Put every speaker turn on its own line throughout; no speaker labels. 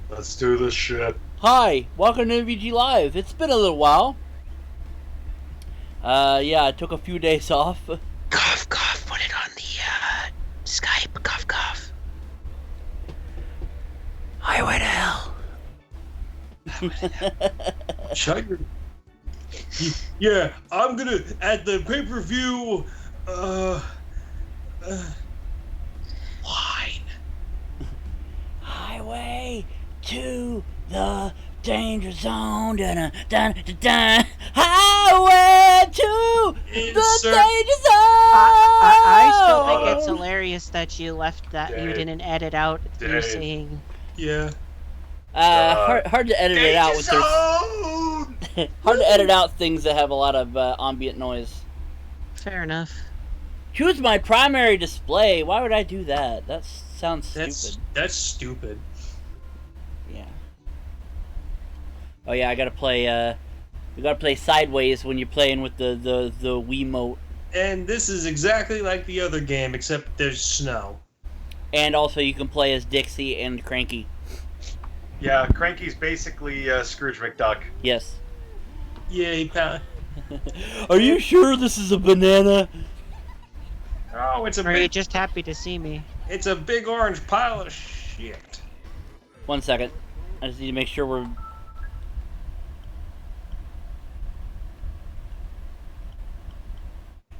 Let's do this shit.
Hi, welcome to MVGLive. It's been a little while. Yeah, I took a few days off.
Cough, cough, put it on the, Skype, cough, cough. Highway to hell.
Shut your... Yeah, I'm gonna, at the pay-per-view,
Wine.
Highway to the danger zone. Dun, dun, dun, dun. Highway to the danger zone.
I still think it's hilarious that you left that you didn't edit out you saying.
Yeah.
Hard to edit it out with hard to edit out things that have a lot of ambient noise.
Fair enough.
Choose my primary display. Why would I do that? That sounds stupid.
That's stupid.
Yeah. Oh yeah, I gotta play. You gotta play sideways when you're playing with the Wiimote.
And this is exactly like the other game, except there's snow.
And also, you can play as Dixie and Cranky.
Yeah, Cranky's basically Scrooge McDuck.
Yes.
Yeah, he found...
Are you sure this is a banana?
Oh, it's a
Or are you
big...
just happy to see me?
It's a big orange pile of shit.
1 second. I just need to make sure we're...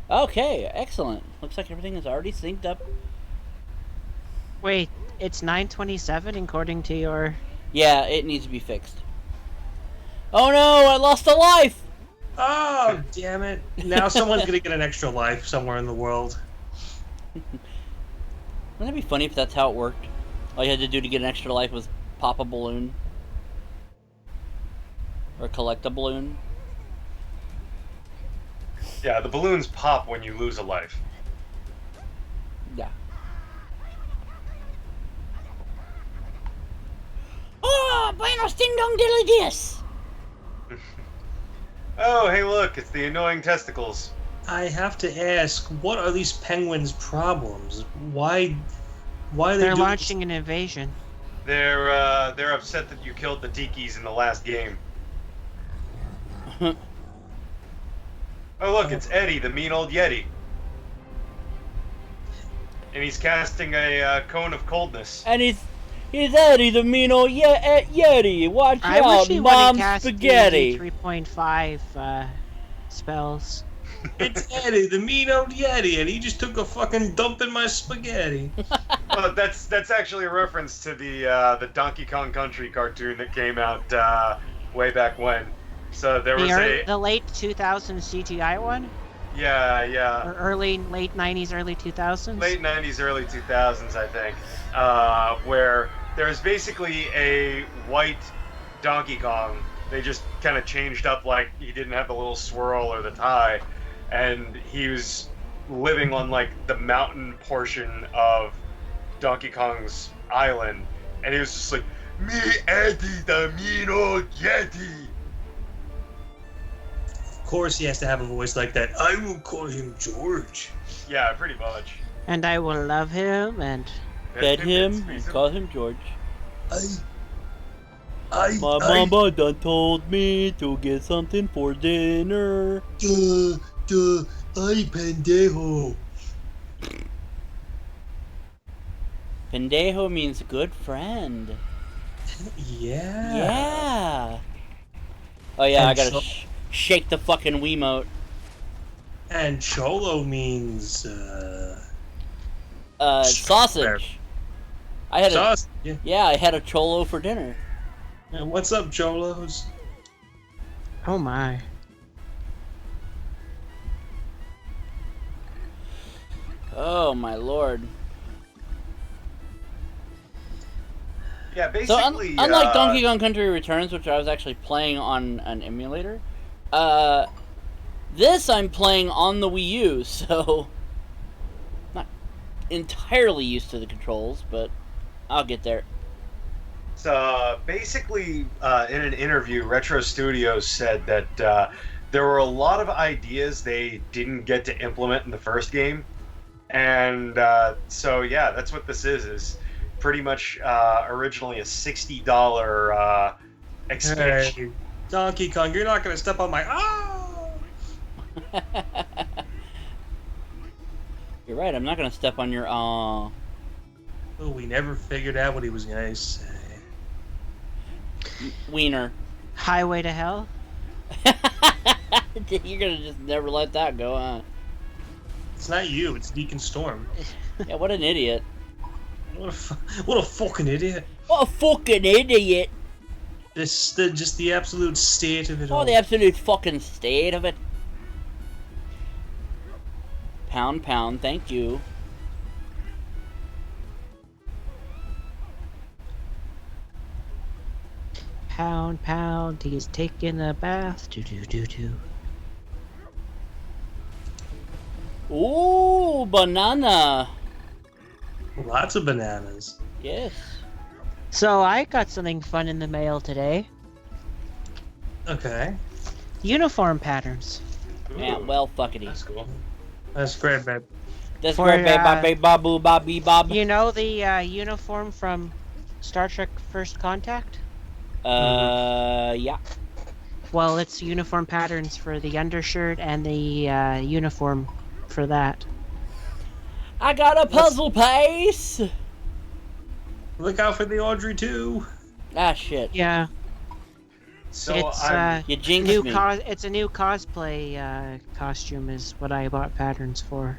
Okay, excellent. Looks like everything is already synced up.
Wait, it's 9:27 according to your...
Yeah, it needs to be fixed. Oh no, I lost a life!
Oh, damn it. Now someone's gonna get an extra life somewhere in the world.
Wouldn't that be funny if that's how it worked? All you had to do to get an extra life was pop a balloon. Or collect a balloon.
Yeah, the balloons pop when you lose a life.
Yeah. Oh, buenos ding dong diddly dis!
Oh, hey look, it's the annoying testicles.
I have to ask, what are these penguins' problems? Why are they
They're
doing...
launching an invasion.
They're upset that you killed the Tikis in the last game. Oh look, it's Eddie, the mean old Yeti. And he's casting a cone of coldness.
And he's Eddie, the mean old Yeti. Watch
I
out,
wish he
Mom
would cast
Spaghetti.
3.5 spells.
It's Eddie, the mean old Yeti, and he just took a fucking dump in my spaghetti.
Well, that's actually a reference to the Donkey Kong Country cartoon that came out way back when. So there was
The late 2000s CGI one?
Yeah.
Or late 90s, early 2000s?
Late 90s, early 2000s, I think, where there's basically a white Donkey Kong. They just kind of changed up, like he didn't have the little swirl or the tie, and he was living on like the mountain portion of Donkey Kong's island, and he was just like, "Me Eddie, the mean old Yeti."
Of course he has to have a voice like that. I will call him George.
Yeah, pretty much.
And I will love him and...
Fed him and call him George.
My
mama done told me to get something for dinner.
Ay, pendejo.
Pendejo means good friend.
Yeah.
Yeah. Oh yeah,
And
I gotta shake the fucking Wiimote.
And cholo means,
sausage. I had
sauce. Yeah.
I had a cholo for dinner.
And what's up, cholos?
Oh my.
Oh my lord.
Yeah,
So
basically.
unlike Donkey Kong Country Returns, which I was actually playing on an emulator, this I'm playing on the Wii U, so not entirely used to the controls, but I'll get there.
So basically, in an interview, Retro Studios said that there were a lot of ideas they didn't get to implement in the first game, and so yeah, that's what this is pretty much originally a $60 expansion.
Hey, Donkey Kong, you're not gonna step on my.
You're right, I'm not gonna step on your
Oh, we never figured out what he was gonna say.
wiener.
Highway to Hell?
You're gonna just never let that go, huh?
It's not you, it's Deacon Storm.
Yeah, what an idiot.
What a fucking idiot.
What a fucking idiot!
Just the absolute state of it all.
Oh, the absolute fucking state of it. Pound, pound, thank you.
Pound, pound, he's taking a bath. Do do do do.
Ooh, banana.
Lots of bananas.
Yes.
So I got something fun in the mail today.
Okay.
Uniform patterns.
Yeah,
Ooh,
well, fuckity.
that's cool.
That's great, babe.
That's
For,
great, babe, babu, bobby, bob.
You know the uniform from Star Trek First Contact?
Yeah.
Well, it's uniform patterns for the undershirt and the uniform for that.
I got a puzzle piece!
Look out for the Audrey too.
Ah, shit.
Yeah.
So
It's
You jinxed me.
it's a new cosplay costume is what I bought patterns for.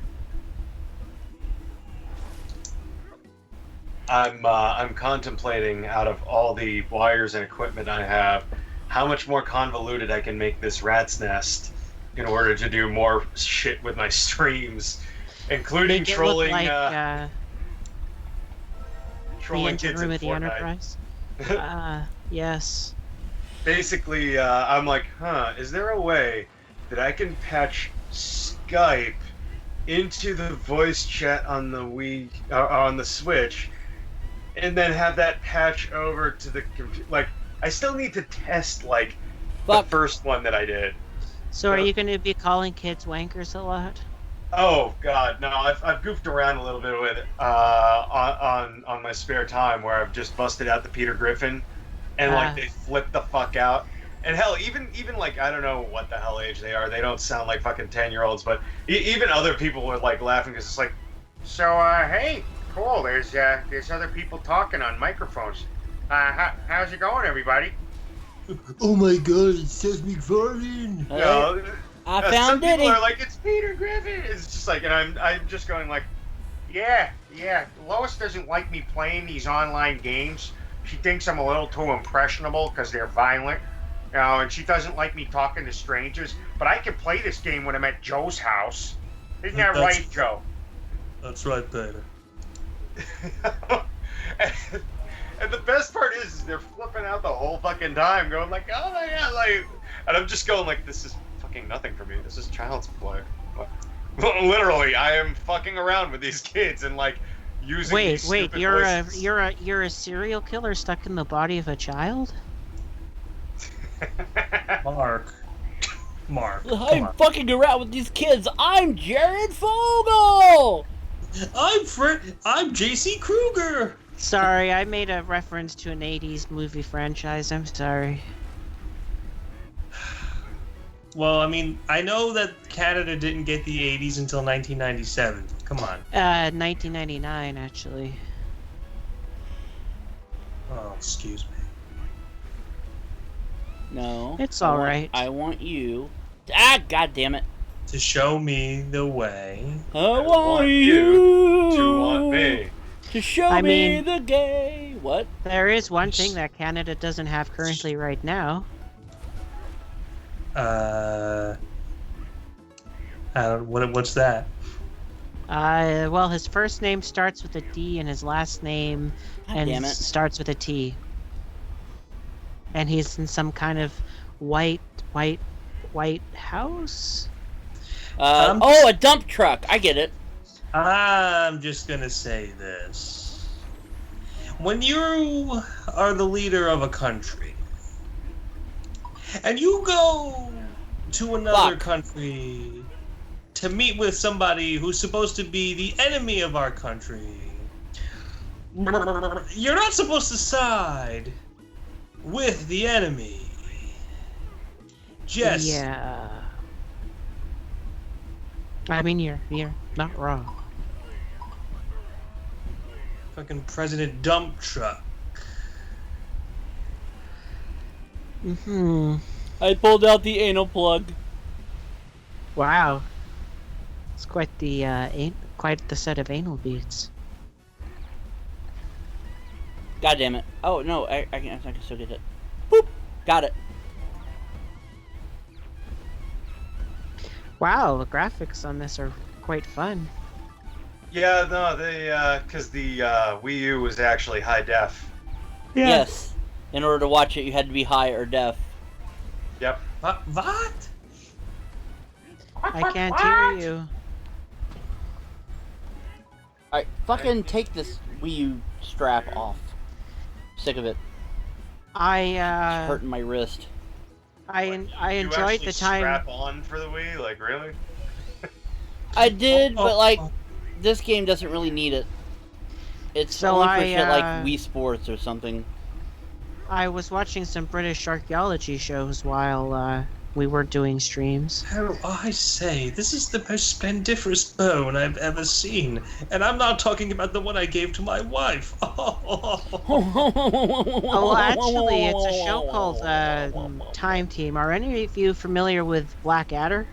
I'm contemplating, out of all the wires and equipment I have, how much more convoluted I can make this rat's nest in order to do more shit with my streams, including
Make it
trolling
look like
trolling
the engine
kids
room
in
of the
Fortnite.
Enterprise. Yes.
Basically, I'm like, is there a way that I can patch Skype into the voice chat on the Wii, on the Switch, and then have that patch over to the computer? Like, I still need to test, like,
Fuck.
the first one that I did.
So are you going to be calling kids wankers a lot?
Oh God, no! I've goofed around a little bit with it on my spare time, where I've just busted out the Peter Griffin, and like they flip the fuck out. And hell, even like, I don't know what the hell age they are. They don't sound like fucking 10-year-olds, but even other people were like laughing because it's like, so hey, cool. There's other people talking on microphones. How's it going, everybody?
Oh my god, it's Seth MacFarlane.
You know,
I
some
found
people
Diddy.
are like, it's Peter Griffin. It's just like, and I'm just going like, yeah. Lois doesn't like me playing these online games. She thinks I'm a little too impressionable because they're violent. You know, and she doesn't like me talking to strangers. But I can play this game when I'm at Joe's house. Isn't that
That's-
right, Joe?
That's right, Peter.
And the best part is they're flipping out the whole fucking time, going like, oh my god, like, and I'm just going like, this is fucking nothing for me. This is child's play. Literally, I am fucking around with these kids and like using these stupid voices.
You're a serial killer stuck in the body of a child?
Mark.
I'm fucking around with these kids. I'm Jared Fogle!
I'm J.C. Kruger.
Sorry, I made a reference to an 80s movie franchise. I'm sorry.
Well, I mean, I know that Canada didn't get the 80s until 1997. Come on.
1999, actually.
Oh, excuse me.
No.
It's
I want-
alright.
I want you. Ah, god damn it.
To show me the way.
I want you
to want me.
to show
I
me
mean-
the gay. What?
There is one thing that Canada doesn't have currently right now.
What's that?
Well, his first name starts with a D and his last name
God damn it.
starts with a T. And he's in some kind of white house?
Oh, a dump truck. I get it.
I'm just gonna say this. When you are the leader of a country, and you go to another country to meet with somebody who's supposed to be the enemy of our country, You're not supposed to side with the enemy. Just
Yeah. I mean, you're not wrong.
fucking President Dump Truck.
Mm-hmm.
I pulled out the anal plug.
Wow. It's quite the set of anal beads.
God damn it. Oh, no, I can still get it. Boop! Got it.
Wow, the graphics on this are quite fun.
Yeah, no, they because the Wii U was actually high def.
Yes. In order to watch it, you had to be high or deaf.
Yep.
What?
I can't hear you.
Alright, fucking take this Wii U strap off. Sick of it. It's hurting my wrist.
I
You
enjoyed
actually
the time.
Strap on for the Wii, like really?
I did,
Oh,
but like,
oh.
this game doesn't really need it. It's
So
only for
I,
shit like Wii Sports or something.
I was watching some British archaeology shows while we weren't doing streams.
How I say, this is the most splendiferous bone I've ever seen, and I'm not talking about the one I gave to my wife.
Oh, actually, it's a show called Time Team. Are any of you familiar with Blackadder,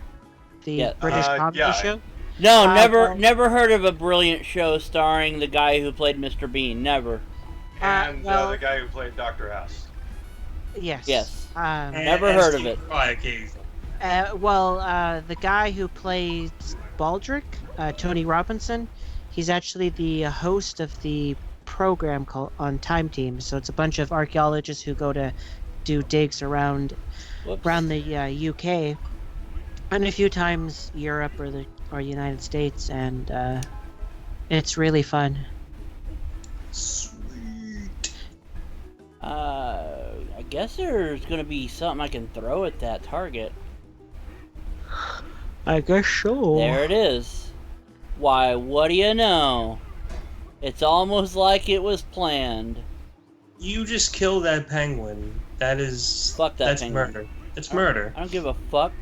the
Yeah.
British comedy
yeah.
show?
No,
well-
never heard of a brilliant show starring the guy who played Mr. Bean. Never.
And
well-
the guy who played Dr. House.
Yes.
Yes.
Never
heard of it.
The guy who plays Baldric, Tony Robinson, he's actually the host of the program called on Time Team. So it's a bunch of archaeologists who go to do digs around the UK, and a few times Europe or United States, and it's really fun.
Sweet.
I guess there's gonna be something I can throw at that target.
I guess so.
There it is. Why, what do you know? It's almost like it was planned.
You just killed that penguin. That is.
Fuck that
That's
penguin.
murder. It's murder.
I don't give a fuck.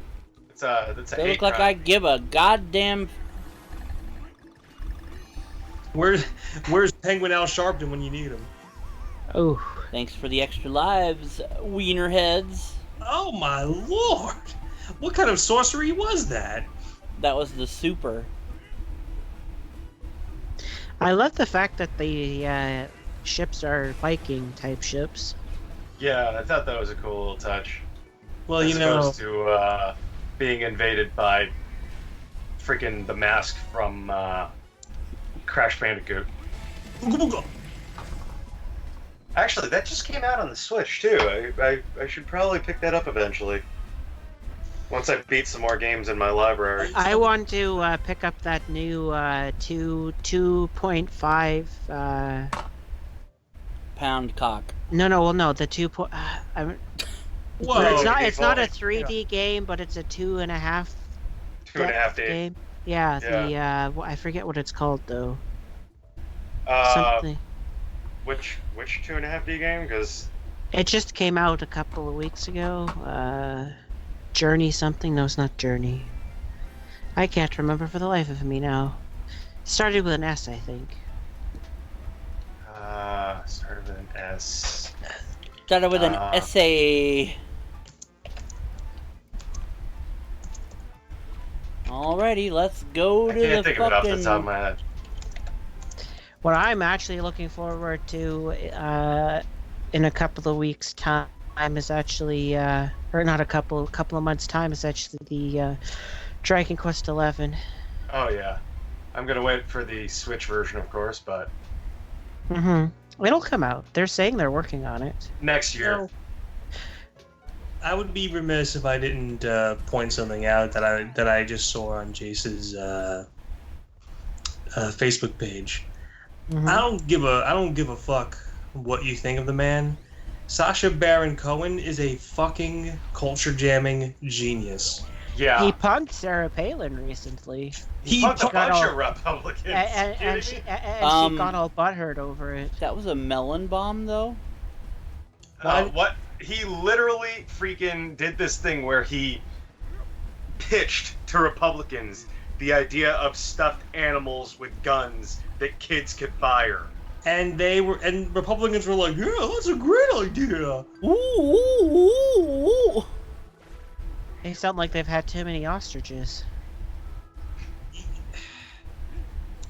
That's a
They
hate
look like
crime.
I give a goddamn.
Where's Penguin Al Sharpton when you need him?
Oh,
Thanks for the extra lives, wiener heads.
Oh my lord! What kind of sorcery was that?
That was the super.
I love the fact that the ships are Viking type ships.
Yeah, I thought that was a cool little touch.
Well,
As
you know,
opposed to being invaded by freaking the mask from Crash Bandicoot. Actually, that just came out on the Switch too. I should probably pick that up eventually. Once I beat some more games in my library.
I want to pick up that new 2.5.
Pound cock.
No, the 2.
whoa!
It's not a
fully.
3D game, but it's a 2.5.
2.5D.
game. Yeah,
Yeah.
I forget what it's called though.
Uh,
Something.
which 2.5D game? Because
It just came out a couple of weeks ago. Journey something? No, it's not Journey. I can't remember for the life of me now. Started with an S, I think.
started with an S.
Started with an essay. Alrighty, let's go
I
to
can't
the
think of it off the
fucking.
top of my head.
What I'm actually looking forward to in a couple of weeks' time is actually, or not a couple of months' time, is actually the Dragon Quest XI.
Oh yeah, I'm gonna wait for the Switch version, of course, but
It'll come out. They're saying they're working on it.
next year.
I would be remiss if I didn't point something out that I just saw on Jace's Facebook page. I don't give a fuck what you think of the man. Sacha Baron Cohen is a fucking culture jamming genius.
Yeah.
He punked Sarah Palin recently.
He punked a
got
bunch
all-
of Republicans.
And she got all butthurt over it.
That was a melon bomb, though.
What? He literally freaking did this thing where he pitched to Republicans the idea of stuffed animals with guns that kids could fire.
And Republicans were like, yeah, that's a great idea.
Ooh.
They sound like they've had too many ostriches.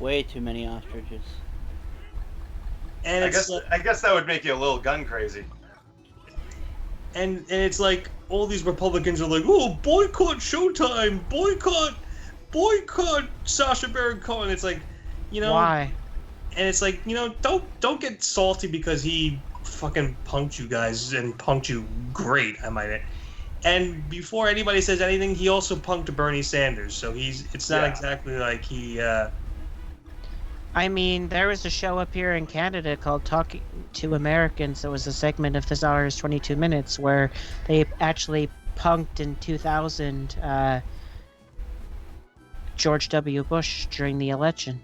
Way too many ostriches.
And
I guess that would make you a little gun crazy.
And it's like all these Republicans are like, oh, boycott Showtime, boycott Sacha Baron Cohen. It's like, you know,
Why?
and it's like, you know, don't get salty because he fucking punked you guys and punked you great, I might add. And before anybody says anything, he also punked Bernie Sanders, so it's not exactly like he.
I mean, there was a show up here in Canada called Talking to Americans. It was a segment of This Hour is 22 Minutes where they actually punked in 2000 George W. Bush during the election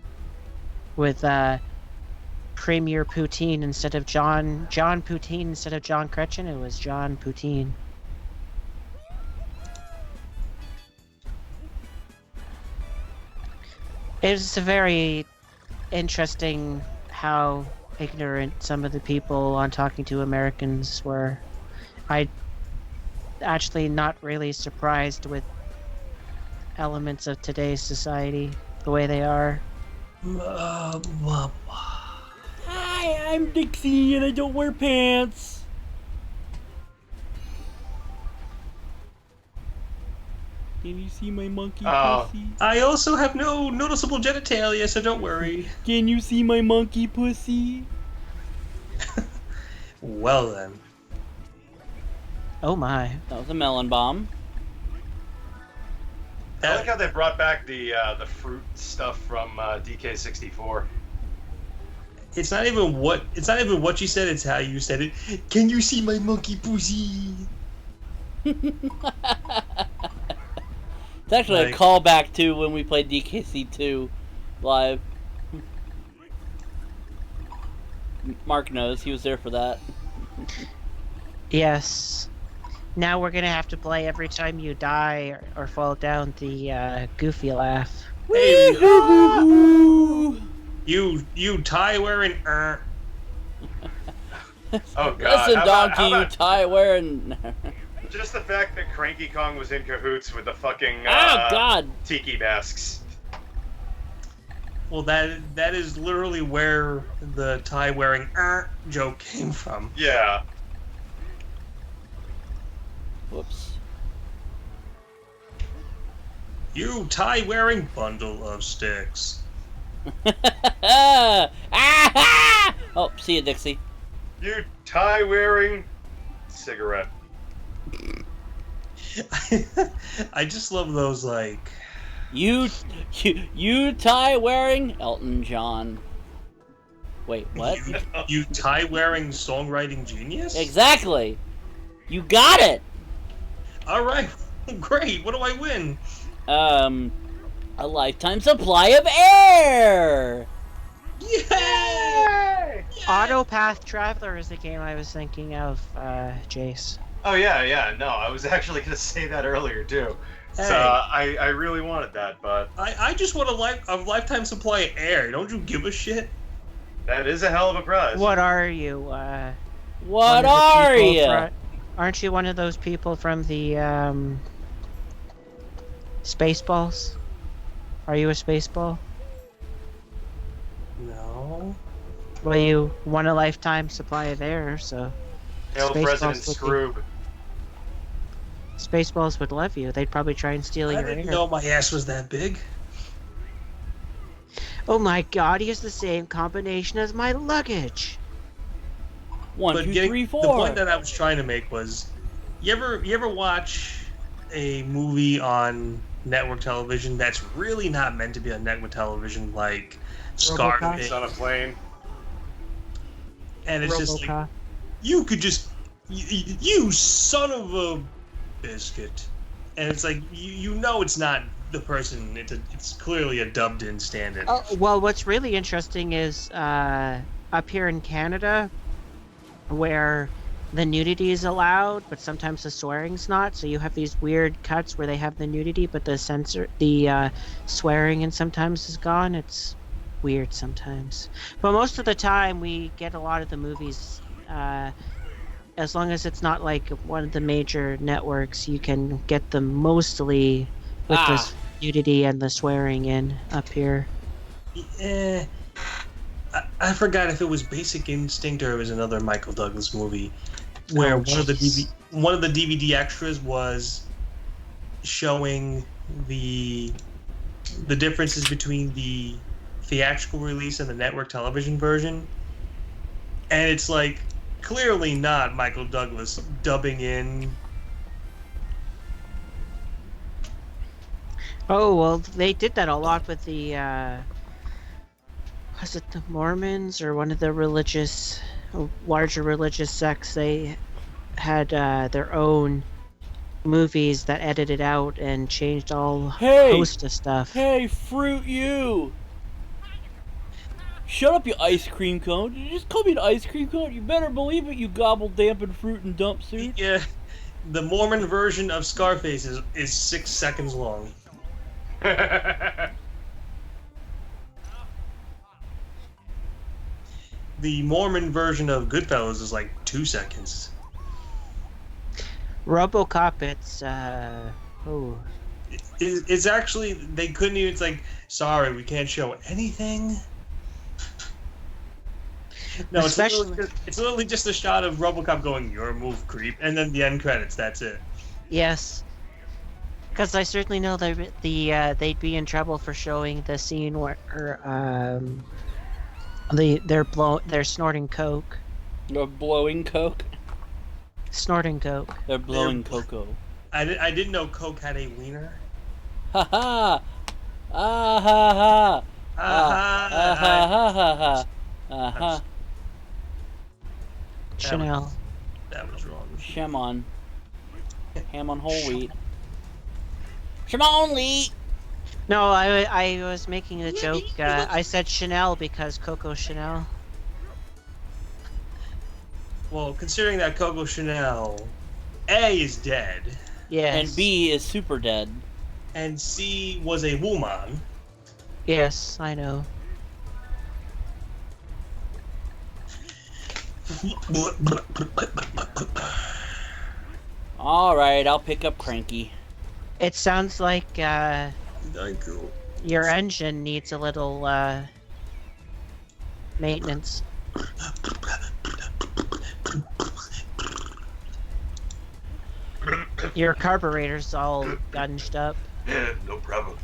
with Premier Poutine instead of John Poutine instead of John Kretchen. It was John Poutine. It was a very interesting how ignorant some of the people on Talking to Americans were. I actually not really surprised with elements of today's society the way they are.
Hi, I'm Dixie and I don't wear pants. Can you see my monkey pussy?
I also have no noticeable genitalia, so don't worry.
Can you see my monkey pussy?
Well then.
Oh my.
That was a melon bomb.
I like how they brought back the fruit stuff from DK64.
It's not even what you said, it's how you said it. Can you see my monkey pussy?
It's actually
Like-
a callback to when we played DKC2 live. Mark knows, he was there for that.
Yes. Now we're gonna have to play every time you die or fall down the goofy laugh.
Hey,
Woo-hoo-hoo-hoo!
you tie wearing
Oh god.
Listen,
how
donkey, you
about
tie wearing.
just the fact that Cranky Kong was in cahoots with the fucking
Oh God!
tiki masks.
Well, that is literally where the tie wearing joke came from.
Yeah.
Whoops.
You tie wearing bundle of sticks.
Ah! Oh, see you, Dixie.
You tie wearing cigarette.
I just love those, like...
You tie wearing Elton John. Wait, what?
You tie wearing songwriting genius?
Exactly. You got it.
All right, great. What do I win?
A lifetime supply of air.
Yay!
Autopath Traveler is the game I was thinking of, Jace.
Oh yeah. No, I was actually gonna say that earlier too.
Hey.
So I really wanted that, but
I just want a lifetime supply of air. Don't you give a shit?
that is a hell of a prize.
What are you?
What
one of the
are
people
you?
Aren't you one of those people from the Spaceballs? Are you a Spaceball?
No.
Well, you won a lifetime supply of air, so
Hail
Spaceballs
President
would be-
Scroob.
Spaceballs would love you. They'd probably try and steal
I
your
didn't
air.
know my ass was that big.
Oh my god, he has the same combination as my luggage!
1, 2, 3, 4.
The point that I was trying to make was, you ever watch a movie on network television that's really not meant to be on network television, like Scarface,
It's on a plane.
and it's just like,
Robocop.
you could just, you son of a biscuit, and it's like you know it's not the person. It's clearly a dubbed-in stand-in.
Oh, well, what's really interesting is up here in Canada, where the nudity is allowed, but sometimes the swearing's not. So you have these weird cuts where they have the nudity, but the swearing and sometimes is gone. It's weird sometimes. But most of the time, we get a lot of the movies. As long as it's not like one of the major networks, you can get them mostly with the nudity and the swearing in up here.
I forgot if it was Basic Instinct or it was another Michael Douglas movie where one of the DVD extras was showing the differences between the theatrical release and the network television version, and it's like clearly not Michael Douglas dubbing in.
Oh, well, they did that a lot with the was it the Mormons or one of the larger religious sects? They had their own movies that edited out and changed all host of stuff.
Hey, Fruit you! Shut up, you ice cream cone. Did you just call me an ice cream cone? You better believe it, you gobble dampened fruit and dump suit.
Yeah, the Mormon version of Scarface is 6 seconds long. The Mormon version of Goodfellas is like 2 seconds.
RoboCop,
It's actually, they couldn't even, it's like, sorry, we can't show anything. No, it's literally just a shot of RoboCop going, "Your move, creep," and then the end credits, that's it.
Yes. Because I certainly know they'd be in trouble for showing the scene where they're snorting coke.
They're blowing coke?
Snorting coke.
They're blowing cocoa.
I didn't know coke had a wiener.
Ha ha! Ah ha ha!
Ah
ha ha ha ha! Ah ha!
Chanel.
That was wrong.
Shemon. Ham on whole wheat. Shemon wheat!
No, I was making a joke. I said Chanel because Coco Chanel.
Well, considering that Coco Chanel, A is dead.
Yes.
And B is super dead.
And C was a woman.
Yes, I know.
Alright, I'll pick up Cranky.
It sounds like
Thank you.
your engine needs a little maintenance. Your carburetor's all gunged up.
Yeah, no problem.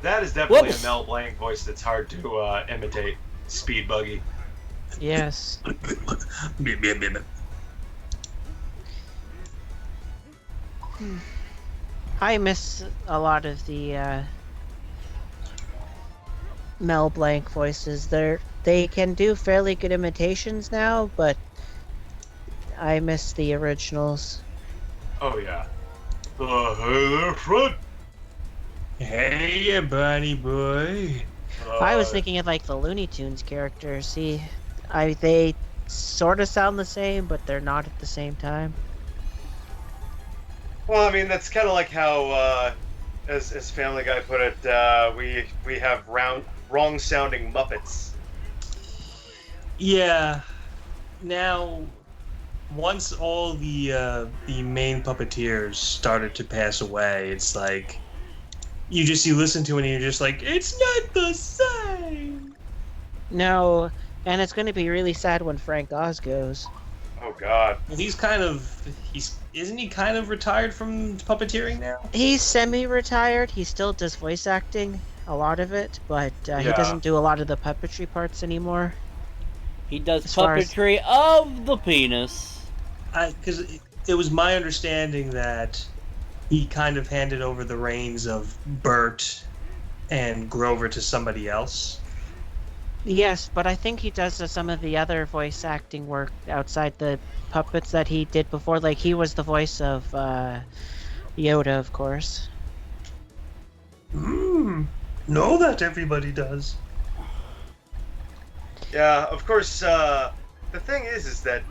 That is definitely
Whoops.
a Mel Blanc voice that's hard to imitate. Speed Buggy.
Yes. I miss a lot of the Mel Blanc voices. They can do fairly good imitations now, but I miss the originals.
Oh yeah. Hey there, Fred.
Hey, buddy boy.
I was thinking of like the Looney Tunes characters. They sort of sound the same, but they're not at the same time.
Well, I mean, that's kind of like how, as Family Guy put it, we have wrong-sounding Muppets.
Yeah. Now, once all the main puppeteers started to pass away, it's like you listen to it and you're just like, it's not the same.
No, and it's going to be really sad when Frank Oz goes.
Oh God.
Isn't he kind of retired from puppeteering now?
He's semi-retired. He still does voice acting, a lot of it, but he doesn't do a lot of the puppetry parts anymore.
He does puppetry of the penis.
Because it was my understanding that he kind of handed over the reins of Bert and Grover to somebody else.
Yes, but I think he does some of the other voice acting work outside the puppets that he did before. Like, he was the voice of Yoda, of course.
Know that everybody does.
Yeah, of course, the thing is that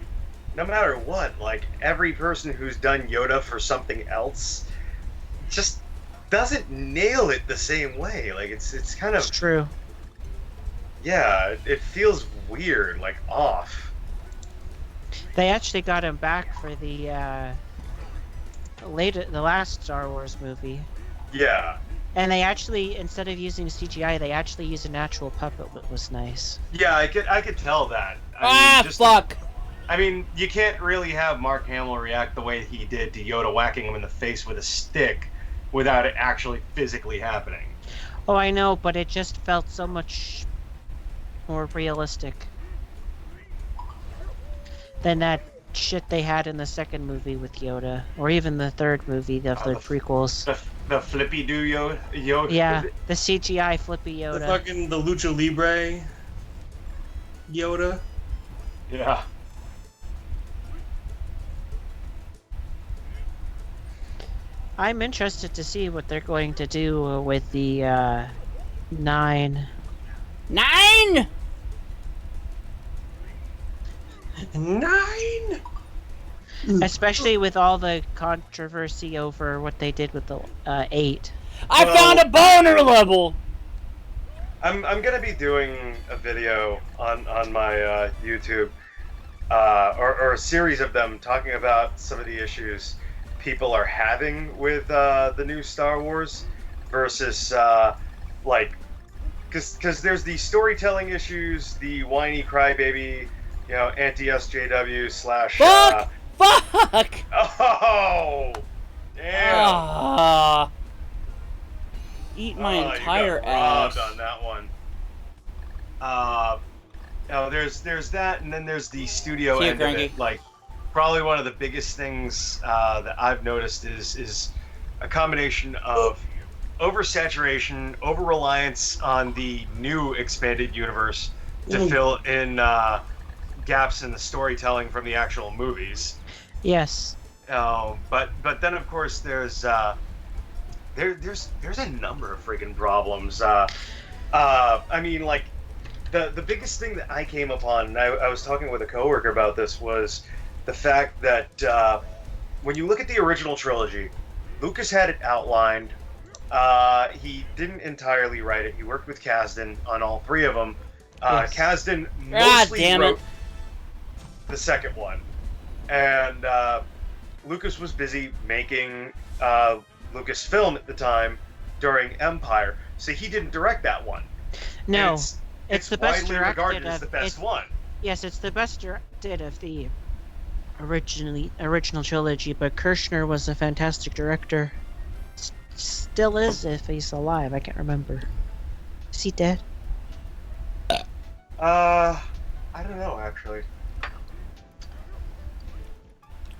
no matter what, like, every person who's done Yoda for something else just doesn't nail it the same way. Like, it's kind of...
It's true.
Yeah, it feels weird, like, off.
They actually got him back for the last Star Wars movie.
Yeah.
And they actually, instead of using CGI, they actually used a natural puppet, which was nice.
Yeah, I could tell that.
Fuck!
I mean, you can't really have Mark Hamill react the way he did to Yoda whacking him in the face with a stick without it actually physically happening.
Oh, I know, but it just felt so much more realistic than that shit they had in the second movie with Yoda, or even the third movie of the prequels.
The flippy do Yoda.
Yeah, the CGI flippy Yoda.
The Lucha Libre Yoda.
Yeah.
I'm interested to see what they're going to do with the 9.
9?
9.
Especially with all the controversy over what they did with the 8.
I found a boner level!
I'm gonna be doing a video on my YouTube, or a series of them talking about some of the issues people are having with the new Star Wars versus like, because there's the storytelling issues, the whiny crybaby, anti-SJW slash.
Fuck! Fuck!
Oh, damn!
Eat my
You
entire
got robbed
ass.
on that one. There's that, and then there's the studio
See you,
end of
Cranky.
it. Like, probably one of the biggest things that I've noticed is a combination of oversaturation, over-reliance on the new expanded universe to fill in gaps in the storytelling from the actual movies.
Yes.
But then of course there's a number of freaking problems. I mean, like, the biggest thing that I came upon, and I was talking with a coworker about this, was the fact that when you look at the original trilogy, Lucas had it outlined. He didn't entirely write it. He worked with Kasdan on all 3 of them.
Yes.
Kasdan
God
mostly
damn it.
wrote the second one, and Lucas was busy making Lucasfilm at the time during Empire, so he didn't direct that one.
No,
And
it's the best
widely
directed
regarded as
of
the best one.
Yes, it's the best directed of the original trilogy, but Kirshner was a fantastic director. Still is, if he's alive. I can't remember. Is he dead?
I don't know, actually.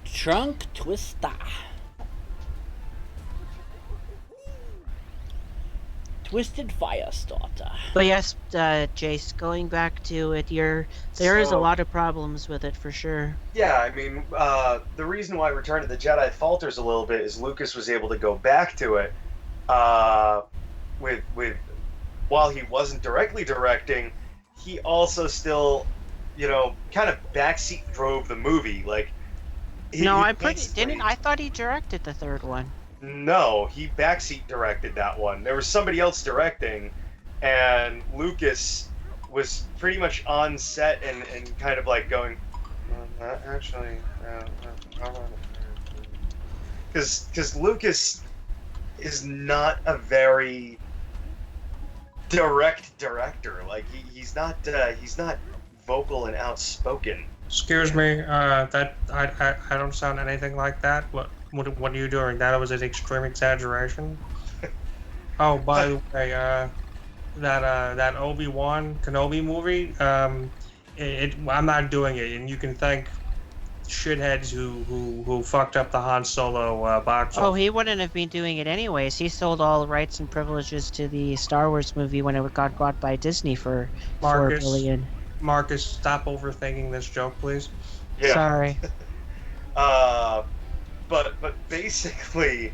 Trunk twister. Twisted Firestarter.
But yes, Jace, going back to it, there is a
So-
lot of problems with it for sure.
Yeah, I mean, the reason why Return of the Jedi falters a little bit is Lucas was able to go back to it with while he wasn't directly directing, he also still, kind of backseat drove the movie. Like,
I thought he directed the third one.
No, he backseat directed that one. There was somebody else directing, and Lucas was pretty much on set and kind of like going, actually, because Lucas is not a very direct director. Like, he's not vocal and outspoken.
Excuse me, that I don't sound anything like that. What are you doing? That was an extreme exaggeration. Oh, by the way, that Obi-Wan Kenobi movie, I'm not doing it, and you can thank shitheads who fucked up the Han Solo box office.
Oh, he wouldn't have been doing it anyways. He sold all rights and privileges to the Star Wars movie when it got bought by Disney for $4 billion.
Marcus, stop overthinking this joke, please.
Yeah.
Sorry.
But basically,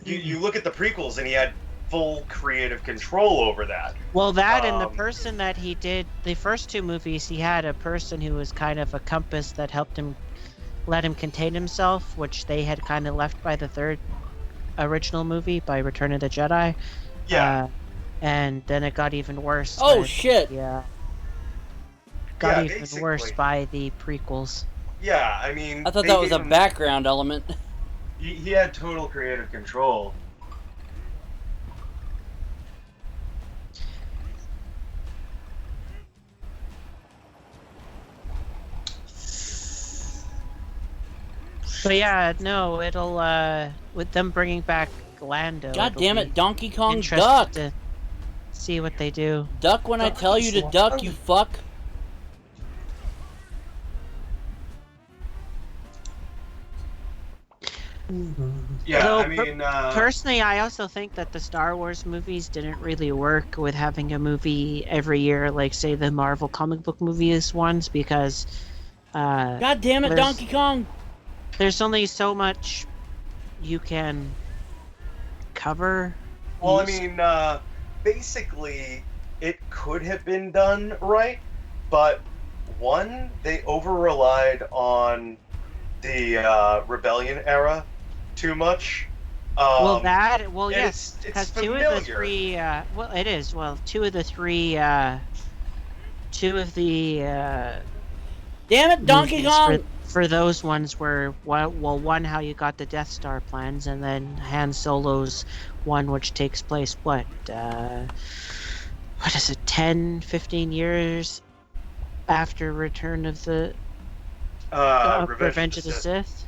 you look at the prequels and he had full creative control over that.
Well, that and the person that he did the first two movies, he had a person who was kind of a compass that helped him, let him contain himself, which they had kind of left by the third original movie, by Return of the Jedi.
Yeah.
And then it got even worse.
Oh, shit!
Yeah. Got even
basically.
worse by the prequels.
Yeah, I mean...
I thought
they
that was a
gave him-
background element.
He had total creative control.
But yeah, no, it'll, with them bringing back Lando...
God
it'll
damn
be
it, Donkey Kong,
interesting
duck!
to see what they do.
Duck when I tell you to duck, you fuck.
Yeah,
Although,
I mean...
Personally, I also think that the Star Wars movies didn't really work with having a movie every year, like, say, the Marvel comic book movies ones, because...
God damn it,
there's-
Donkey Kong!
There's only so much you can cover.
Well, I mean, basically, it could have been done right, but one, they over-relied on the Rebellion era too much.
Well,
and
yes,
it's
because
familiar.
two of the three, well, it is, well, two of the
Damn it, Donkey
movies
Kong!
for those ones were, well, one, how you got the Death Star plans, and then Han Solo's one, which takes place, what is it, 10, 15 years after Return of the... Revenge of the Sith?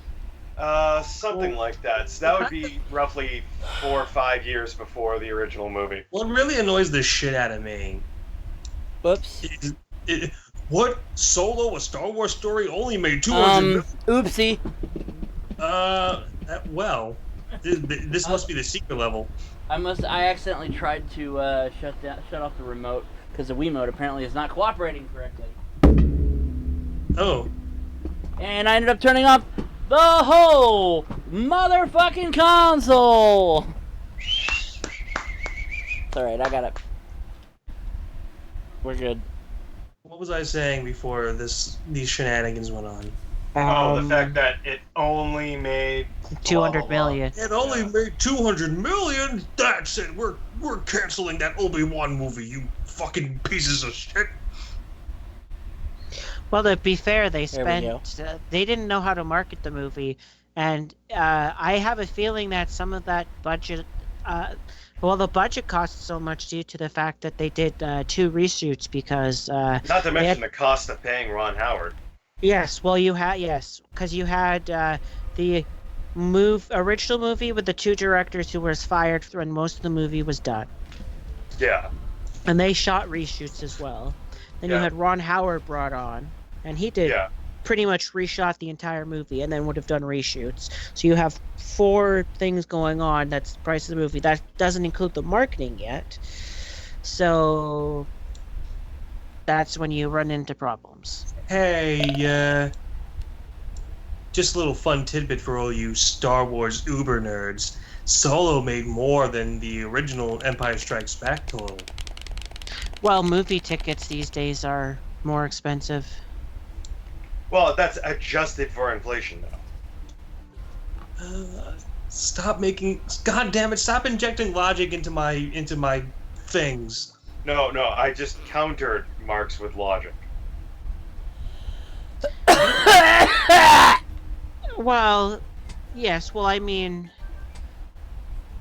Something like that. So that would be roughly 4 or 5 years before the original movie.
What really annoys the shit out of me
Whoops.
is what Solo, a Star Wars story, only made 200
Oopsie.
well, this must be the secret level.
I accidentally tried to shut off the remote, because the Wiimote apparently is not cooperating correctly.
Oh.
And I ended up turning off the whole motherfucking console! It's alright, I got it. We're good.
What was I saying before these shenanigans went on?
The fact that it only made
200 million.
It only made 200 million? That's it. We're canceling that Obi-Wan movie, you fucking pieces of shit.
Well, to be fair, they
There we go.
spent. They didn't know how to market the movie, and I have a feeling that some of that budget. Well, the budget cost so much due to the fact that they did 2 reshoots because.
Not to mention the cost of paying Ron Howard.
Yes, well, because you had the original movie with the 2 directors who was fired when most of the movie was done,
Yeah.
and they shot reshoots as well. Then you
Yeah.
had Ron Howard brought on, and he did
Yeah.
pretty much reshot the entire movie, and then would have done reshoots. So you have 4 things going on. That's the price of the movie. That doesn't include the marketing yet. So that's when you run into problems.
Hey, just a little fun tidbit for all you Star Wars uber nerds. Solo made more than the original Empire Strikes Back total.
Well, movie tickets these days are more expensive.
Well, that's adjusted for inflation, though.
God damn it! Stop injecting logic into my things.
No, I just countered Marx with logic.
Well, yes. Well, I mean,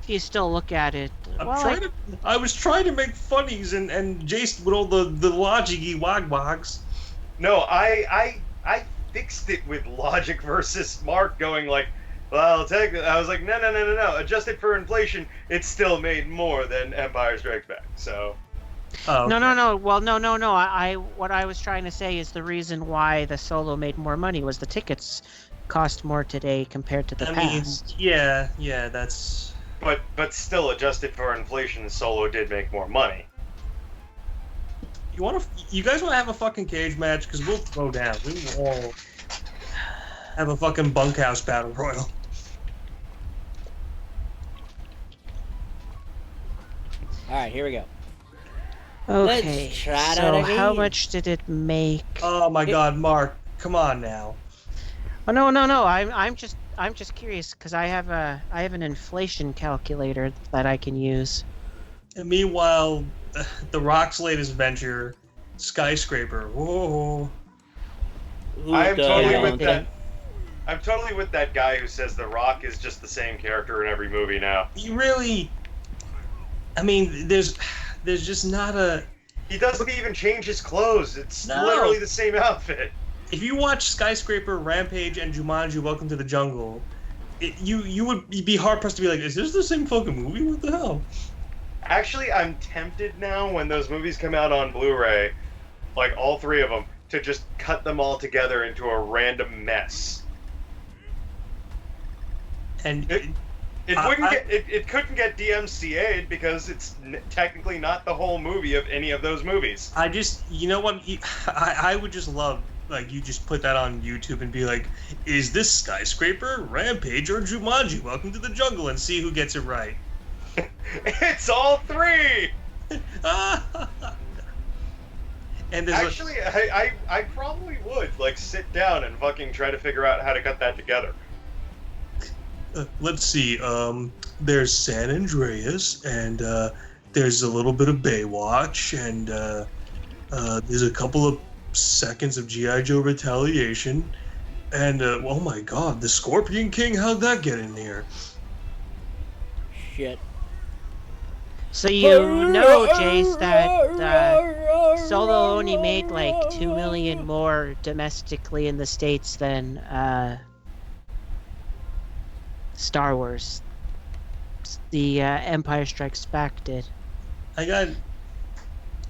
if you still look at it,
I was trying to make funnies and Jason with all the logic-y wog-wogs.
No, I fixed it with logic versus Mark going like, well, technically, I was like, no. Adjusted for inflation, it still made more than Empire Strikes Back. So,
Oh,
No,
okay.
no, no. Well, no. What I was trying to say is the reason why the Solo made more money was the tickets cost more today compared to the
I mean,
past.
yeah, that's.
But still, adjusted for inflation, Solo did make more money.
You guys want to have a fucking cage match? Because we'll throw down. We will all have a fucking bunkhouse battle royal.
All right, here we go.
Okay.
Let's try that
So how
again.
much did it make?
Oh my God, Mark, come on now.
Oh no. I'm just curious because I have an inflation calculator that I can use.
And meanwhile, The Rock's latest venture, Skyscraper. Whoa.
Who
I am
the
totally
hell-
with that. I'm totally with that guy who says The Rock is just the same character in every movie now.
You really. I mean, there's just not a.
He doesn't even change his clothes. It's
No.
literally the same outfit.
If you watch Skyscraper, Rampage, and Jumanji: Welcome to the Jungle, you would be hard pressed to be like, is this the same fucking movie? What the hell?
Actually, I'm tempted now when those movies come out on Blu-ray, like all three of them, to just cut them all together into a random mess.
And
It wouldn't get it couldn't get DMCA'd because it's technically not the whole movie of any of those movies.
I just, you know what? I would just love, like, you just put that on YouTube and be like, is this Skyscraper, Rampage, or Jumanji? Welcome to the Jungle, and see who gets it right.
It's all three.
And there's
Actually, I probably would like sit down and fucking try to figure out how to cut that together.
let's see. There's San Andreas, and there's a little bit of Baywatch, and there's a couple of seconds of G.I. Joe Retaliation, and oh my God, the Scorpion King. How'd that get in here?
Shit.
So you know, Jace, that Solo only made like 2 million more domestically in the States than Star Wars. The Empire Strikes Back did.
I got,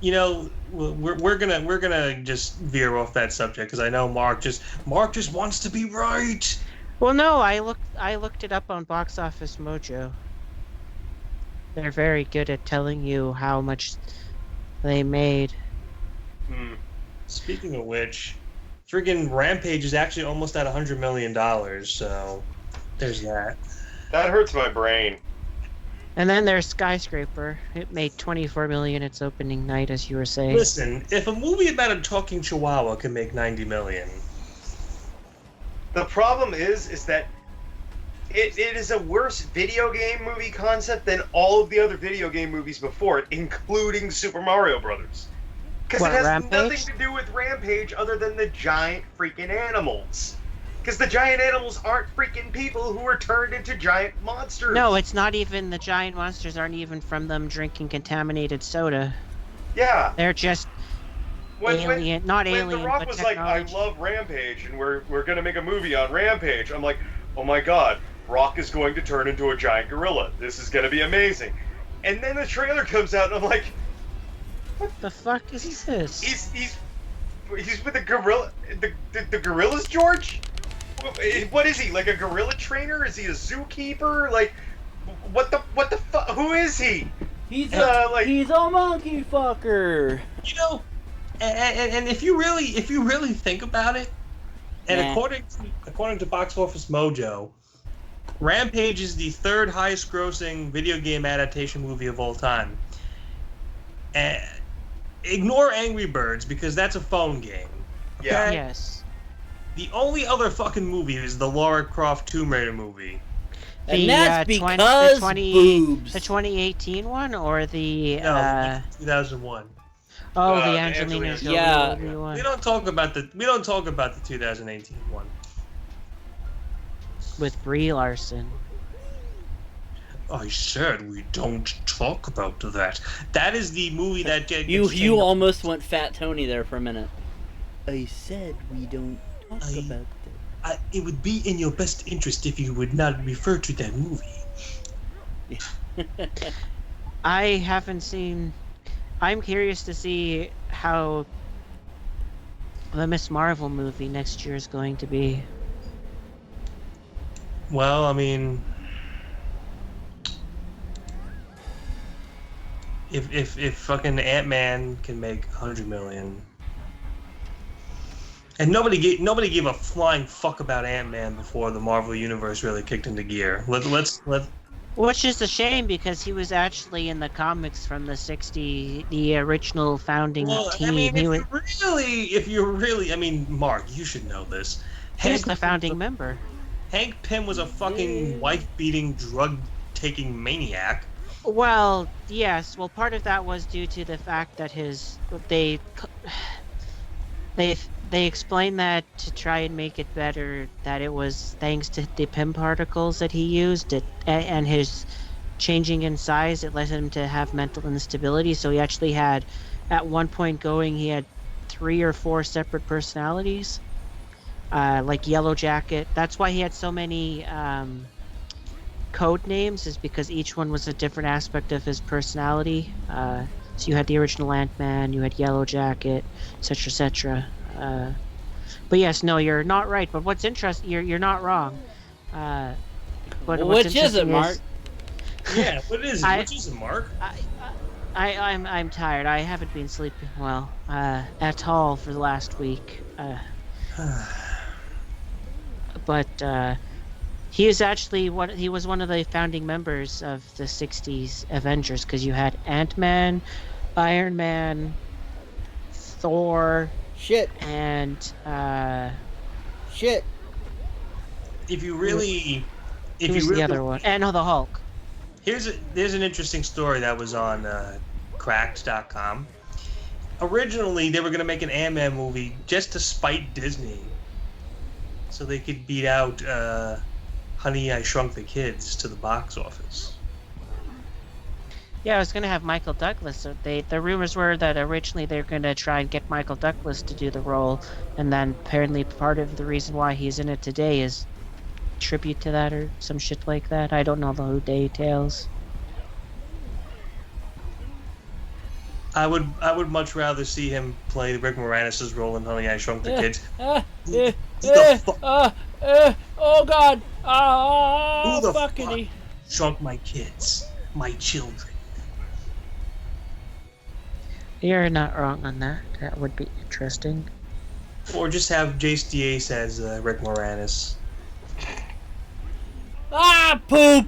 you know, we're gonna just veer off that subject because I know Mark just wants to be right.
Well, no, I looked it up on Box Office Mojo. They're very good at telling you how much they made.
Speaking of which, friggin' Rampage is actually almost at $100 million. So there's that.
That hurts my brain.
And then there's Skyscraper. It made 24 million its opening night, as you were saying.
Listen, if a movie about a talking chihuahua can make 90 million,
The problem is that it is a worse video game movie concept than all of the other video game movies before it, including Super Mario Brothers. Because it
What,
has
Rampage?
nothing to do with Rampage other than the giant freaking animals. Because the giant animals aren't freaking people who are turned into giant monsters.
No, it's not even the giant monsters aren't even from them drinking contaminated soda.
Yeah.
They're just alien, not
when
alien,
The Rock
but
was
technology.
like, I love Rampage, and we're gonna make a movie on Rampage. I'm like, oh my god, Rock is going to turn into a giant gorilla. This is gonna be amazing. And then the trailer comes out, and I'm like,
What the fuck is this?
he's with the gorilla, the gorillas, George? What is he, like a gorilla trainer? Is he a zookeeper? Like, what the fuck? Who is he?
He's
like-
a monkey fucker.
you know, and if you really think about it, and
Yeah.
according to Box Office Mojo, Rampage is the third highest grossing video game adaptation movie of all time. And ignore Angry Birds because that's a phone game.
Yeah.
Okay?
Yes.
The only other fucking movie is the Lara Croft Tomb Raider movie.
And that's
the
because boobs.
The 2018 one or the
No, 2001.
oh
the
the Angelina
Angelina
Jolie
Yeah.
one.
We don't talk about the 2018 one.
With Brie Larson.
I said we don't talk about that. That is the movie that gets
You almost went Fat Tony there for a minute. I said we don't talk about that.
It would be in your best interest if you would not refer to that movie.
I haven't seen I'm curious to see how the Miss Marvel movie next year is going to be.
Well, I mean, if fucking Ant-Man can make 100 million, and nobody gave a flying fuck about Ant-Man before the Marvel Universe really kicked into gear. Let's
Which is a shame because he was actually in the comics from the '60s, the original founding
Well,
team.
I mean,
He was
if you're really, I mean, Mark, you should know this.
he was the founding member.
Hank Pym was a fucking wife-beating, drug-taking maniac.
Well, yes. Well, part of that was due to the fact that they explained that to try and make it better, that it was thanks to the Pym particles that he used and his changing in size, it led him to have mental instability. So he actually had, at one point he had 3 or 4 separate personalities, like Yellow Jacket. That's why he had so many code names, is because each one was a different aspect of his personality. So you had the original Ant-Man, you had Yellow Jacket, etc., etc. But yes, no, you're not right. But what's interesting, you're not wrong. But
Which is it, Mark?
Yeah, what is it? Which is it, Mark?
I'm tired. I haven't been sleeping well at all for the last week. But he was actually he was one of the founding members of the '60s Avengers, because you had Ant-Man, Iron Man, Thor,
Shit.
and
Shit.
If you really,
who was the other one? And the Hulk.
There's an interesting story that was on Cracked.com. Originally, they were going to make an Ant-Man movie just to spite Disney, so they could beat out Honey, I Shrunk the Kids to the box office.
Yeah, I was gonna have Michael Douglas. So the rumors were that originally they were gonna try and get Michael Douglas to do the role, and then apparently part of the reason why he's in it today is tribute to that or some shit like that. I don't know the whole details.
I would much rather see him play Rick Moranis' role in Honey, I Shrunk the Kids.
Oh God!
Who the
fucking
fuck shrunk my kids, my children?
You're not wrong on that. That would be interesting.
Or just have Jace Diaz as Rick Moranis.
Poop!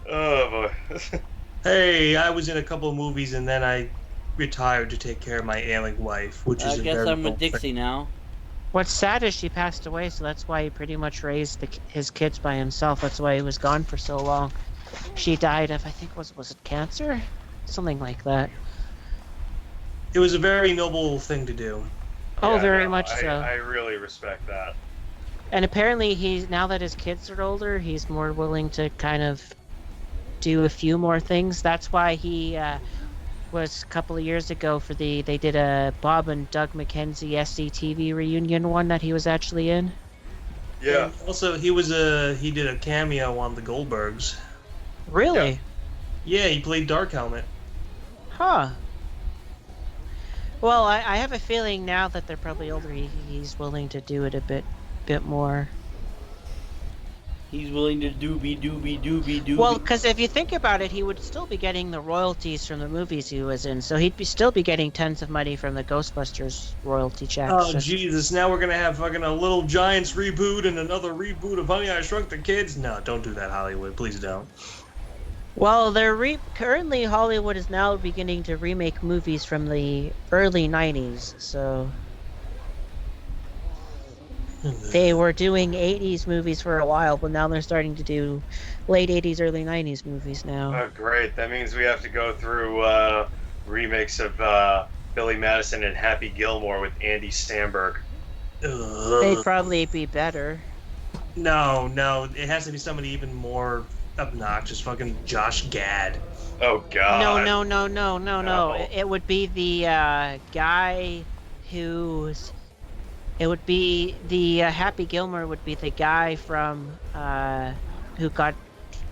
Oh boy.
Hey, I was in a couple of movies and then I retired to take care of my ailing wife, which is
I
a
guess
very
I'm with
old
Dixie
thing.
now.
What's sad is she passed away, so that's why he pretty much raised his kids by himself. That's why he was gone for so long. She died of, I think, was it cancer? Something like that.
It was a very noble thing to do.
Oh,
Yeah,
very
no,
much so.
I really respect that.
And apparently now that his kids are older, he's more willing to kind of do a few more things. That's why he was a couple of years ago they did a Bob and Doug McKenzie SCTV reunion one that he was actually in.
Yeah.
And also, he did a cameo on the Goldbergs.
Really?
Yeah, he played Dark Helmet.
Huh. Well, I have a feeling now that they're probably older, he's willing to do it a bit more.
He's willing to doobie.
Well, because if you think about it, he would still be getting the royalties from the movies he was in, so he'd still be getting tons of money from the Ghostbusters royalty checks.
Oh, Jesus, now we're going to have fucking a Little Giants reboot and another reboot of Honey, I Shrunk the Kids? No, don't do that, Hollywood. Please don't.
Well, currently Hollywood is now beginning to remake movies from the early 90s, so they were doing 80s movies for a while, but now they're starting to do late 80s, early 90s movies now.
Oh, great. That means we have to go through remakes of Billy Madison and Happy Gilmore with Andy Samberg.
They'd probably be better.
No, it has to be somebody even more obnoxious. Fucking Josh Gad.
Oh, God.
No. It would be the guy who's... It would be the Happy Gilmore would be the guy from who got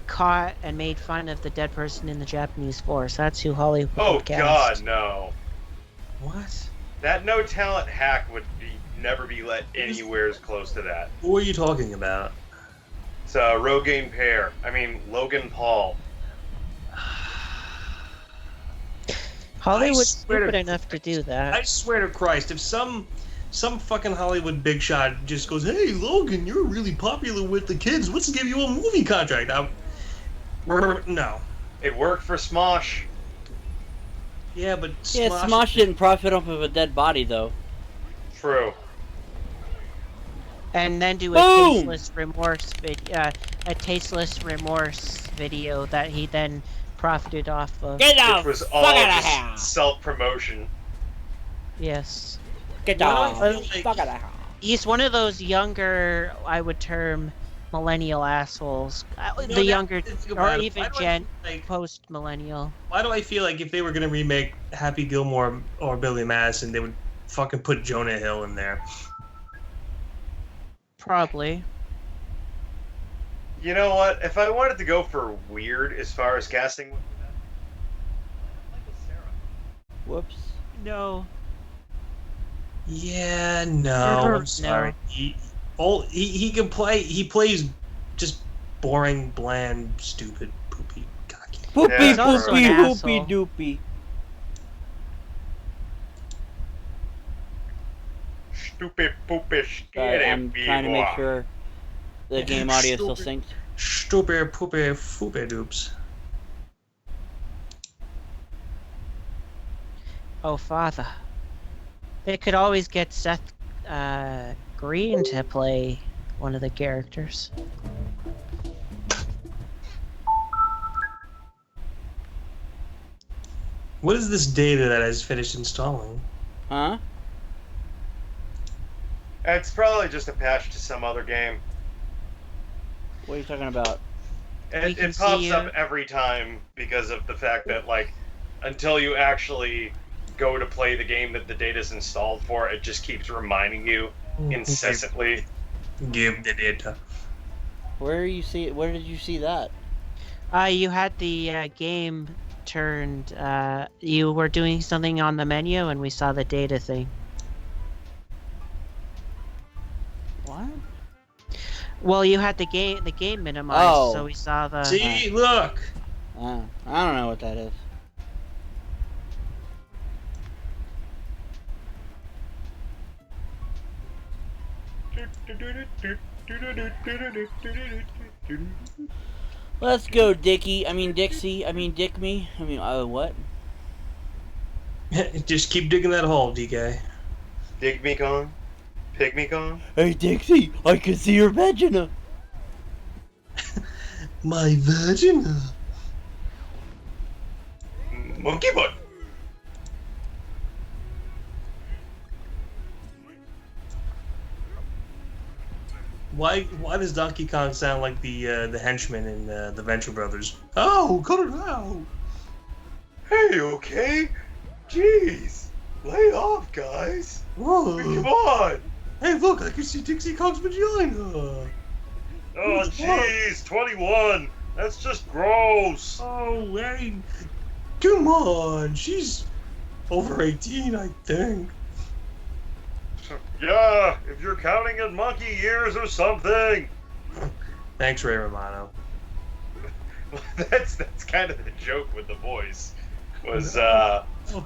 caught and made fun of the dead person in the Japanese force. That's who Hollywood
Oh
would cast.
God, no!
What?
That no talent hack would never be let anywhere as close to that.
Who are you talking about?
It's Rogaine Pear. I mean Logan Paul.
Hollywood's
swear to
stupid enough to do that.
I swear to Christ, if some fucking Hollywood big shot just goes, "Hey Logan, you're really popular with the kids. Let's give you a movie contract." No.
It worked for Smosh.
Yeah, but
Yeah, Smosh didn't profit off of a dead body, though.
True.
And then do a
Boom!
tasteless remorse video that he then profited off of.
Get the
Which was
fuck
all
out of here!
just self-promotion.
Yes.
Get the
Why do I feel like-
fuck out of here!
He's one of those younger, I would term, millennial assholes.
No,
The younger,
think
or
about it.
even
Why do I
Gen
feel like-
post-millennial.
Why do I feel like if they were gonna remake Happy Gilmore or Billy Madison, they would fucking put Jonah Hill in there?
Probably.
You know what? If I wanted to go for weird as far as casting,
Whoops.
No.
Yeah, no,
No.
I'm sorry. He can play. He plays just boring, bland, stupid, poopy, cocky.
Poopy,
Yeah, he's
also
poopy,
an
hoopy,
asshole.
doopy.
stupid, poopy,
Sorry,
scary,
I'm trying to make sure the game audio is still synced.
Stupid, poopy, foopy doops.
Oh, father. They could always get Seth Green to play one of the characters.
What is this data that has finished installing?
Huh?
It's probably just a patch to some other game.
What are you talking about?
We can
It pops
see,
up every time because of the fact that, like, until you actually go to play the game that the data's installed for, it just keeps reminding you incessantly.
Give the data.
Where did you see that?
You had the game turned. You were doing something on the menu, and we saw the data thing.
What?
Well, you had the game minimized,
Oh.
so we saw the.
See, look.
I don't know what that is. Let's go, Dickie. I mean, Dixie. I mean, Dick me. I mean, what?
Just keep digging that hole, DK.
Dig me con? Pig me con?
Hey, Dixie, I can see your vagina.
My vagina.
Monkey butt!
Why does Donkey Kong sound like the henchman in the Venture Brothers? Oh, cut it out!
Hey, okay? Jeez! Lay off, guys!
Whoa.
Come on!
Hey, look! I can see Dixie Kong's vagina.
Oh, jeez! 21! That's just gross!
Oh, hey, come on! She's over 18, I think.
Yeah, if you're counting in monkey years or something!
Thanks, Ray Romano.
That's kind of the joke with the boys. Was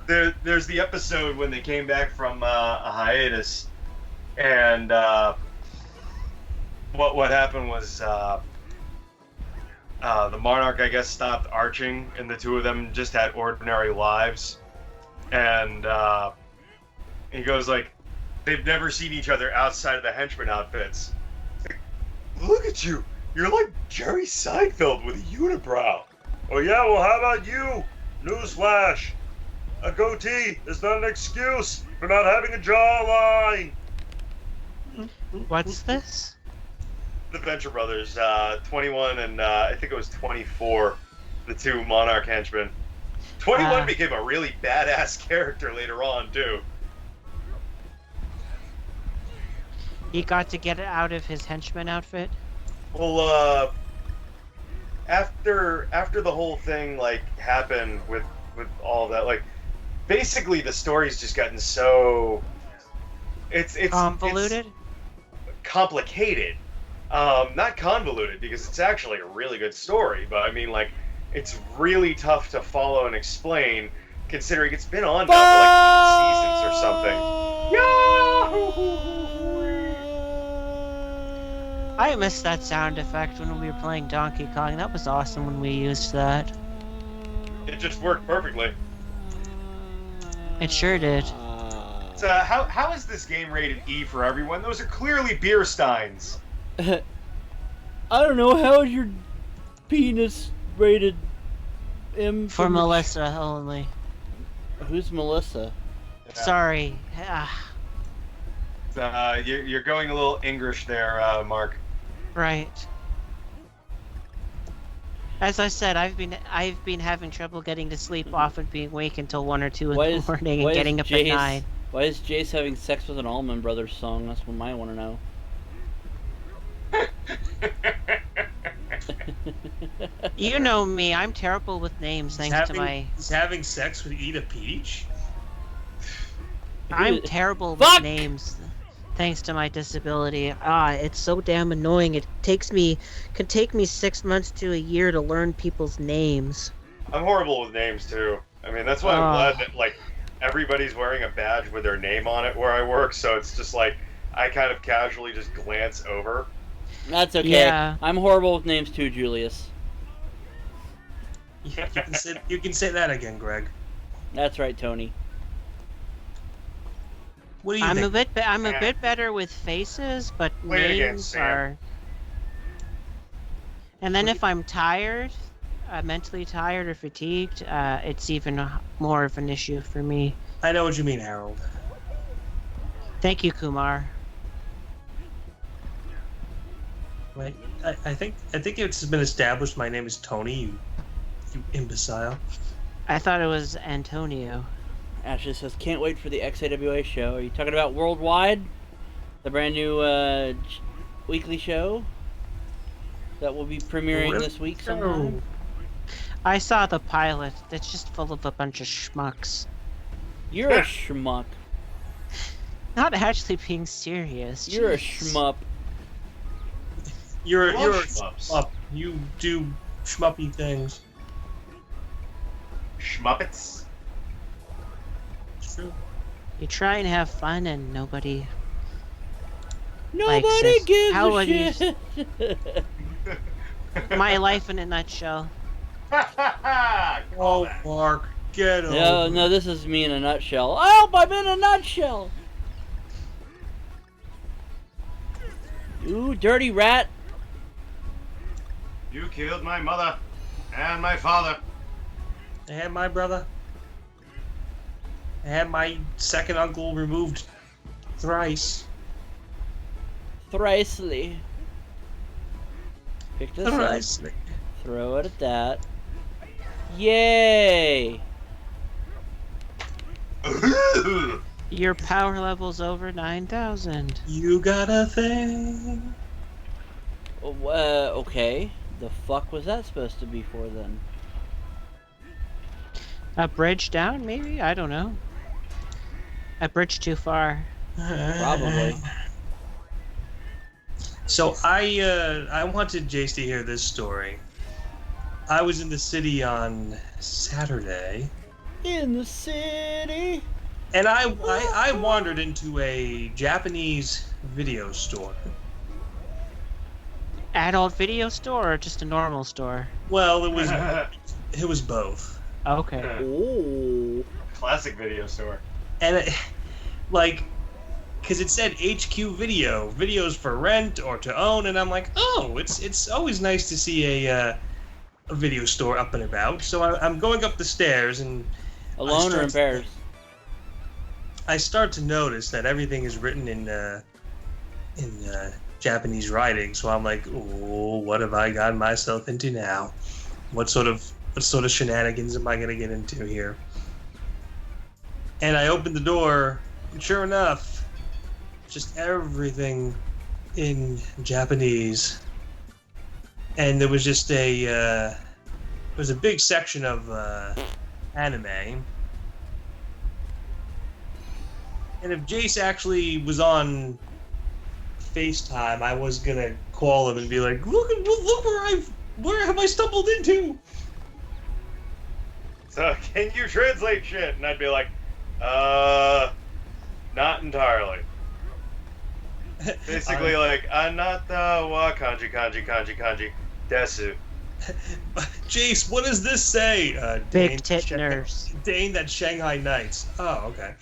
there's the episode when they came back from a hiatus, and what happened was the Monarch, I guess, stopped arching, and the two of them just had ordinary lives, and he goes like, they've never seen each other outside of the henchman outfits. Like, look at you! You're like Jerry Seinfeld with a unibrow. Oh yeah, well how about you? Newsflash! A goatee is not an excuse for not having a jawline!
What's this?
The Venture Brothers, 21 and I think it was 24, the two Monarch henchmen. 21 became a really badass character later on, too.
He got to get it out of his henchman outfit.
Well, after the whole thing like happened with all of that, like basically the story's just gotten so it's
Convoluted?
it's complicated. Not convoluted, because it's actually a really good story, but I mean, like, it's really tough to follow and explain, considering it's been on now for like 8 seasons or something. Yahoo!
I missed that sound effect when we were playing Donkey Kong. That was awesome when we used that.
It just worked perfectly.
It sure did.
So how is this game rated E for everyone? Those are clearly beer steins.
I don't know. How is your penis rated M?
For Melissa only.
Who's Melissa?
Yeah.
Sorry.
You're going a little English there, Mark.
Right. As I said, I've been having trouble getting to sleep, often being awake until 1 or 2 in the morning and getting up at 9.
Why is Jace having sex with an Allman Brothers song? That's what I want to know.
You know me, I'm terrible with names
He's having sex with Eda Peach?
I'm terrible with names thanks to my disability. It's so damn annoying. It can take me 6 months to a year to learn people's names.
I'm horrible with names too. I mean, that's why I'm glad that like everybody's wearing a badge with their name on it where I work, so it's just like I kind of casually just glance over.
That's okay.
Yeah.
I'm horrible with names too, Julius.
Yeah, you can say that again, Greg.
That's right, Tony.
What do you think?
I'm a bit better with faces, but names are. And then if I'm tired, mentally tired or fatigued, it's even more of an issue for me.
I know what you mean, Harold.
Thank you, Kumar.
Wait, I think it's been established my name is Tony, you imbecile.
I thought it was Antonio.
Ashley says, can't wait for the XAWA show. Are you talking about Worldwide? The brand new weekly show that will be premiering this week sometime?
I saw the pilot. That's just full of a bunch of schmucks.
You're a schmuck.
Not actually being serious.
You're
Jeez.
a shmup.
You're a shmup. You do shmuppy things.
Schmuppets.
It's true.
You try and have fun and nobody
Nobody
likes it.
gives
How
a
would you
shit.
My life in a nutshell.
Oh, Mark, get over.
No, this is me in a nutshell. Help! I'm in a nutshell. Ooh, dirty rat.
You killed my mother and my father.
I had my brother. I had my second uncle removed thrice.
Thricely. Pick this
Thrice.
up. Throw it at that. Yay!
Your power level's over 9,000.
You got a thing.
Okay. The fuck was that supposed to be for then?
A bridge down, maybe? I don't know. A bridge too far.
Probably.
So I wanted Jace to hear this story. I was in the city on Saturday,
In the city.
and I wandered into a Japanese video store.
Adult video store or just a normal store?
Well, it was both.
Okay.
Oh.
Classic video store.
And because it said HQ Video, videos for rent or to own, and I'm like, oh, it's always nice to see a video store up and about. So I'm going up the stairs, and
Alone or in pairs?
I start to notice that everything is written in Japanese writing. So I'm like, oh, what have I gotten myself into now? What sort of shenanigans am I gonna get into here? And I opened the door, and sure enough, just everything in Japanese. and there was just a big section of anime. And if Jace actually was on FaceTime, I was gonna call him and be like, "Look where have I stumbled into?"
So, can you translate shit? And I'd be like, not entirely. Basically, like, anata wa kanji, desu.
Jace, what does this say?
Big tit nurse.
Dane, that's Shanghai Nights. Oh, okay.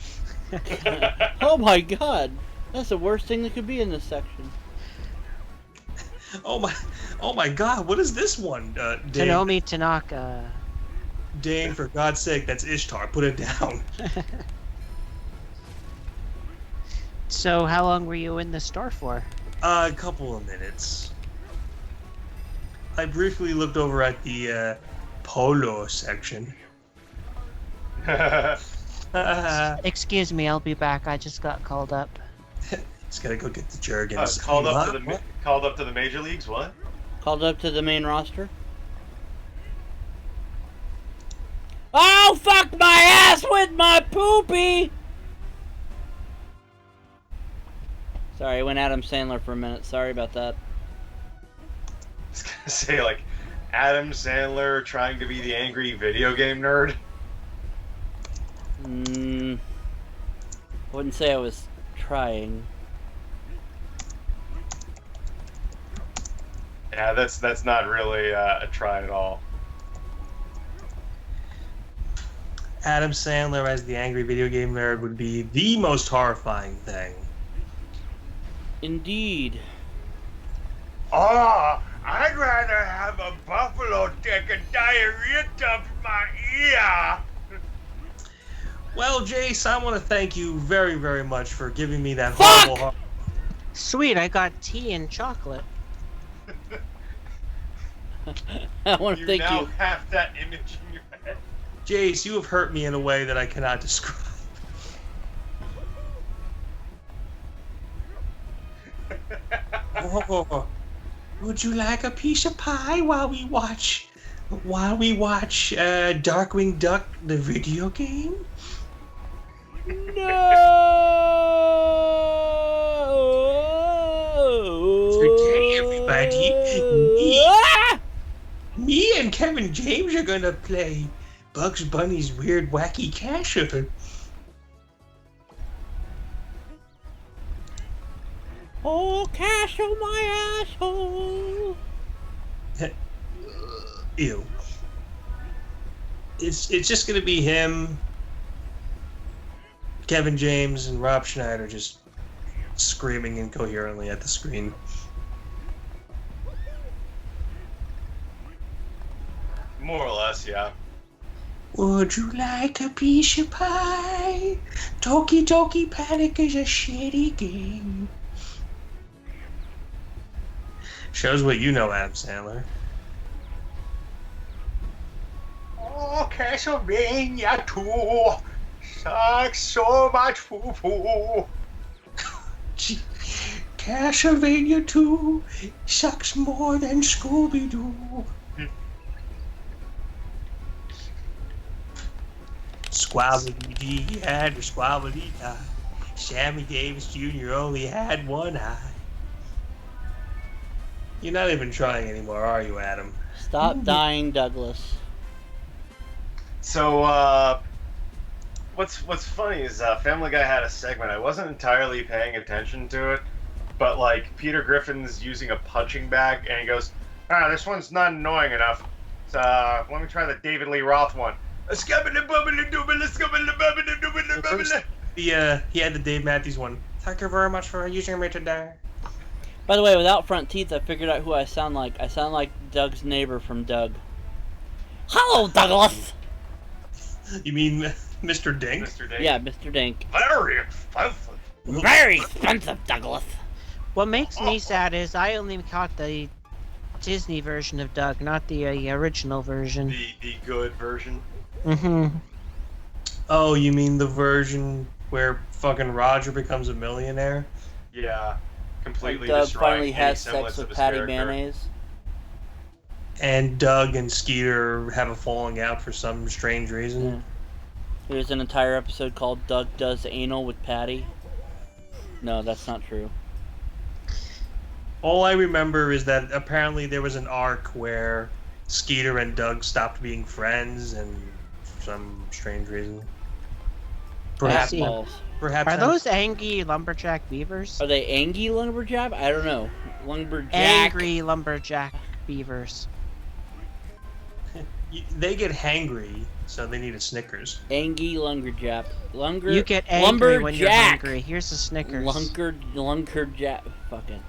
Oh my god! That's the worst thing that could be in this section.
Oh my god, what is this one? Dane,
Tanomi Tanaka.
Dane, for God's sake, that's Ishtar. Put it down.
So, how long were you in the store for?
A couple of minutes. I briefly looked over at the polo section.
Excuse me, I'll be back. I just got called up.
Just gotta go get the Jergens.
Called up to the major leagues. What?
Called up to the main roster. Oh, fuck my ass with my poopy! Sorry, I went Adam Sandler for a minute. Sorry about that.
I was gonna say, like, Adam Sandler trying to be the angry video game nerd.
I wouldn't say I was trying.
Yeah, that's not really a try at all.
Adam Sandler as the angry video game nerd would be the most horrifying thing.
Indeed.
Oh, I'd rather have a buffalo take a diarrhea dump in my ear.
Well, Jace, I want to thank you very, very much for giving me that
Fuck!
horrible...
Sweet, I got tea and chocolate.
I want to thank
now
you.
have that image in your head.
Jace, you have hurt me in a way that I cannot describe. Oh, would you like a piece of pie while we watch Darkwing Duck, the video game?
No!
Today, everybody, me and Kevin James are gonna play Bugs Bunny's Weird Wacky Casher.
Oh, cash on my asshole!
Ew. It's just gonna be him, Kevin James, and Rob Schneider just screaming incoherently at the screen.
More or less, yeah.
Would you like a piece of pie? Toki Toki Panic is a shitty game. Shows what you know, Adam Sandler.
Oh, Castlevania 2 sucks so much poo-poo.
Gee, Castlevania 2 sucks more than Scooby-Doo. Squabbly-dee had a squabbly-die. Sammy Davis Jr. only had one eye. You're not even trying anymore, are you, Adam?
Stop dying, Douglas.
So, what's funny is Family Guy had a segment. I wasn't entirely paying attention to it, but like Peter Griffin's using a punching bag, and he goes, this one's not annoying enough. So let me try the David Lee Roth one.
He had the Dave Matthews one. Thank you very much for using me today.
By the way, without front teeth, I figured out who I sound like. I sound like Doug's neighbor from Doug. Hello, Douglas!
You mean Mr. Dink?
Mr. Dink.
Yeah, Mr. Dink.
Very expensive.
Very expensive, Douglas.
What makes me sad is I only caught the Disney version of Doug, not the original version.
The good version.
Mm-hmm.
Oh, you mean the version where fucking Roger becomes a millionaire?
Yeah. Completely
Like Doug
destroying
finally
any
has
semblance
sex
of
with
his
Patty
character.
Mayonnaise.
And Doug and Skeeter have a falling out for some strange reason.
Yeah. There's an entire episode called Doug Does Anal with Patty. No, that's not true.
All I remember is that apparently there was an arc where Skeeter and Doug stopped being friends, and for some strange reason. Perhaps.
see.
Perhaps.
Are those angry lumberjack beavers?
Are they angry lumberjack? I don't know. Lumberjack.
Angry lumberjack beavers.
They get hangry, so they need a Snickers.
Angry lumberjack.
You get angry when you're hungry. Here's a Snickers.
Lumberjack. Fucking.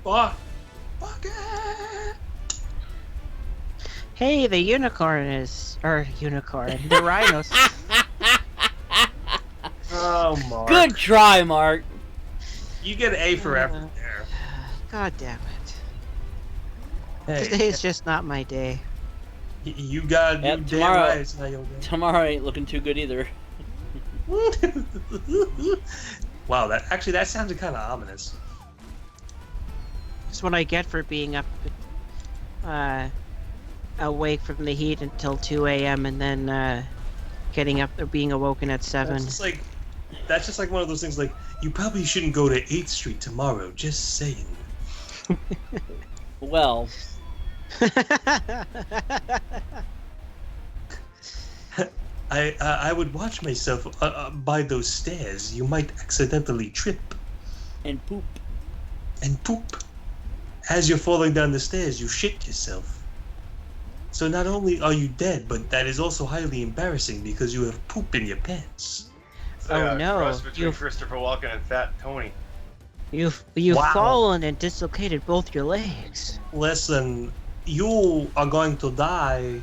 Fuck it.
Hey, the unicorn is... the rhinos.
Oh, Mark.
Good try, Mark.
You get an A for effort there.
God damn it.
Hey,
Today's just not my day.
you got
Yep,
you
tomorrow-
damn right. It's not your day.
Tomorrow ain't looking too good either.
Wow, that sounded kind of ominous.
That's what I get for being up, awake from the heat until 2 a.m. and then getting up or being awoken at 7.
That's just like one of those things. Like, you probably shouldn't go to 8th Street tomorrow. Just saying.
Well,
I would watch myself by those stairs. You might accidentally trip
and poop.
and poop. As you're falling down the stairs, you shit yourself. So not only are you dead, but that is also highly embarrassing because you have poop in your pants.
Oh, no.
Cross between
You've-
Christopher Walken and Fat Tony.
You've
Wow.
fallen and dislocated both your legs.
Listen, you are going to die.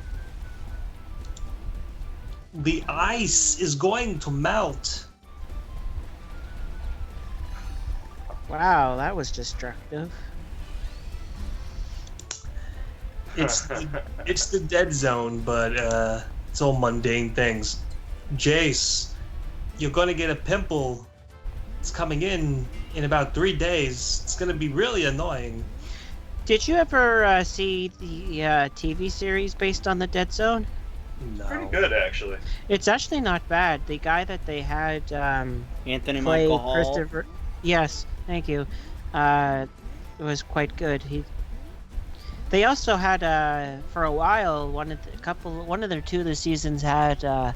The ice is going to melt.
Wow, that was destructive.
It's the dead zone, but it's all mundane things. Jace, you're gonna get a pimple. It's coming in about 3 days. It's gonna be really annoying.
Did you ever see the TV series based on the Dead Zone?
No.
Pretty good, actually.
It's actually not bad. The guy that they had
Anthony
play
Michael Hall.
Christopher. Yes, thank you. It was quite good. They also had for a while one of the 2 of the seasons had a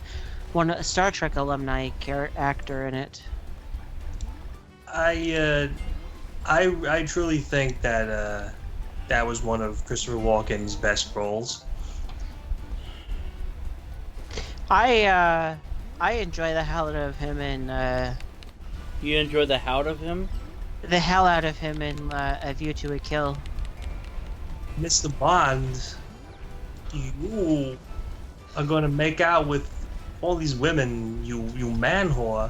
Star Trek alumni actor in it.
I truly think that that was one of Christopher Walken's best roles.
I enjoy the hell out of him in
You enjoy the hout of him?
A View to a Kill.
Mr. Bond, you are going to make out with all these women, you man whore.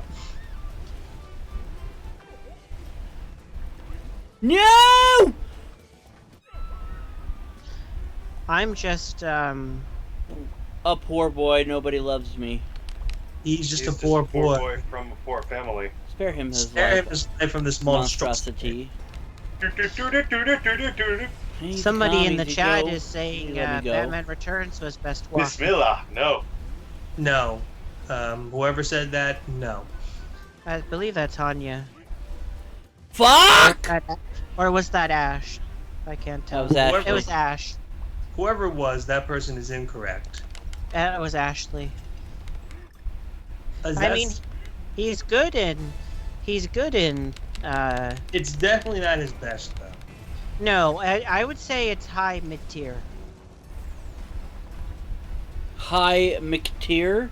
No!
I'm just
A poor boy, nobody loves me.
He's just a poor boy.
from a poor family.
Spare him his
Spare him
life.
his life from this monstrosity.
Monstrosity. Hey,
somebody in
Tom,
the
easy
chat
go.
is saying
Let me go.
Batman Returns was best watch.
Bismillah, no.
No. Whoever said that, no.
I believe that's Tanya.
Fuck!
Or was that Ash? I can't tell.
That was Ashley.
It was Ash.
Whoever it was, that person is incorrect.
It was Ashley.
As
I mean, he's good in. It's
definitely not his best, though.
No, I would say it's high mid tier.
High McTier?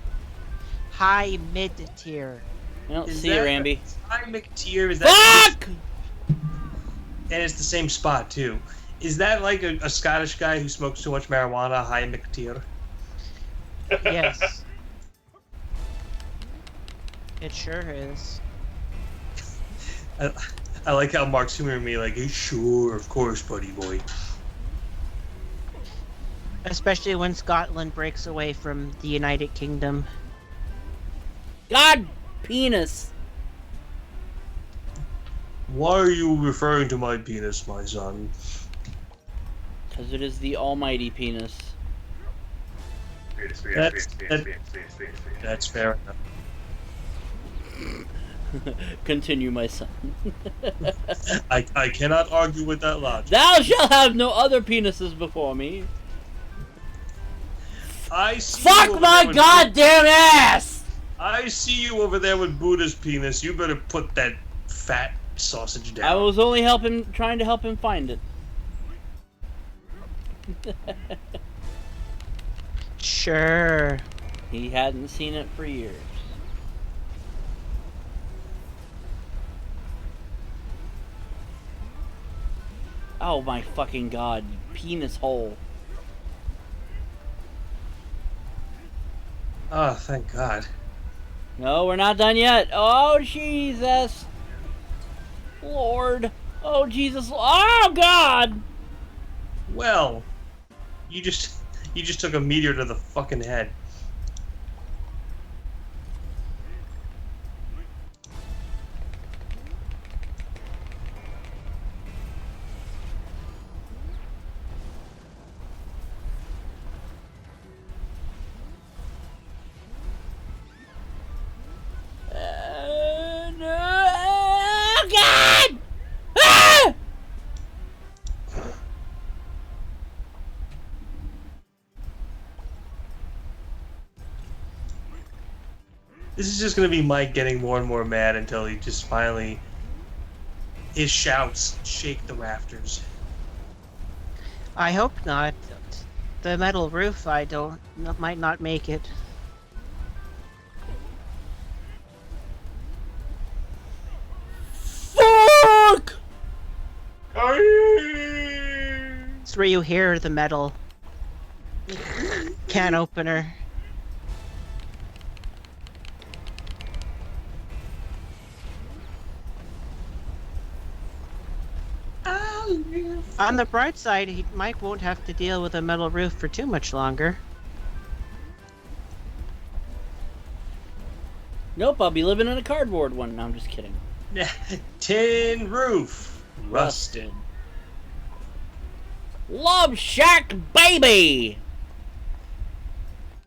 High mid tier.
I don't
Is
see it, Ramby.
High McTier, is that...
Fuck!
And it's the same spot, too. Is that like a Scottish guy who smokes too much marijuana, High McTier?
Yes. It sure is.
I like how Mark's humoring me like, hey, sure, of course, buddy boy.
Especially when Scotland breaks away from the United Kingdom.
God, penis.
Why are you referring to my penis, my son?
Because it is the almighty penis.
That's fair enough.
Continue, my son.
I cannot argue with that logic.
Thou shalt have no other penises before me.
I see
Fuck my goddamn ass!
I see you over there with Buddha's penis. You better put that fat sausage down.
I was only trying to help him find it.
Sure.
He hadn't seen it for years. Oh my fucking god, you penis hole.
Oh, thank God.
No, we're not done yet. Oh, Jesus. Lord. Oh, Jesus. Oh, God.
Well, you just took a meteor to the fucking head.
Oh, God. Ah!
This is just gonna be Mike getting more and more mad until he just finally... His shouts shake the rafters.
I hope not. The metal roof, might not make it.
Fuck!
It's where you hear the metal can opener. On the bright side, Mike won't have to deal with a metal roof for too much longer.
Nope, I'll be living in a cardboard one. No, I'm just kidding.
Tin roof. Rusted.
Love Shack, baby!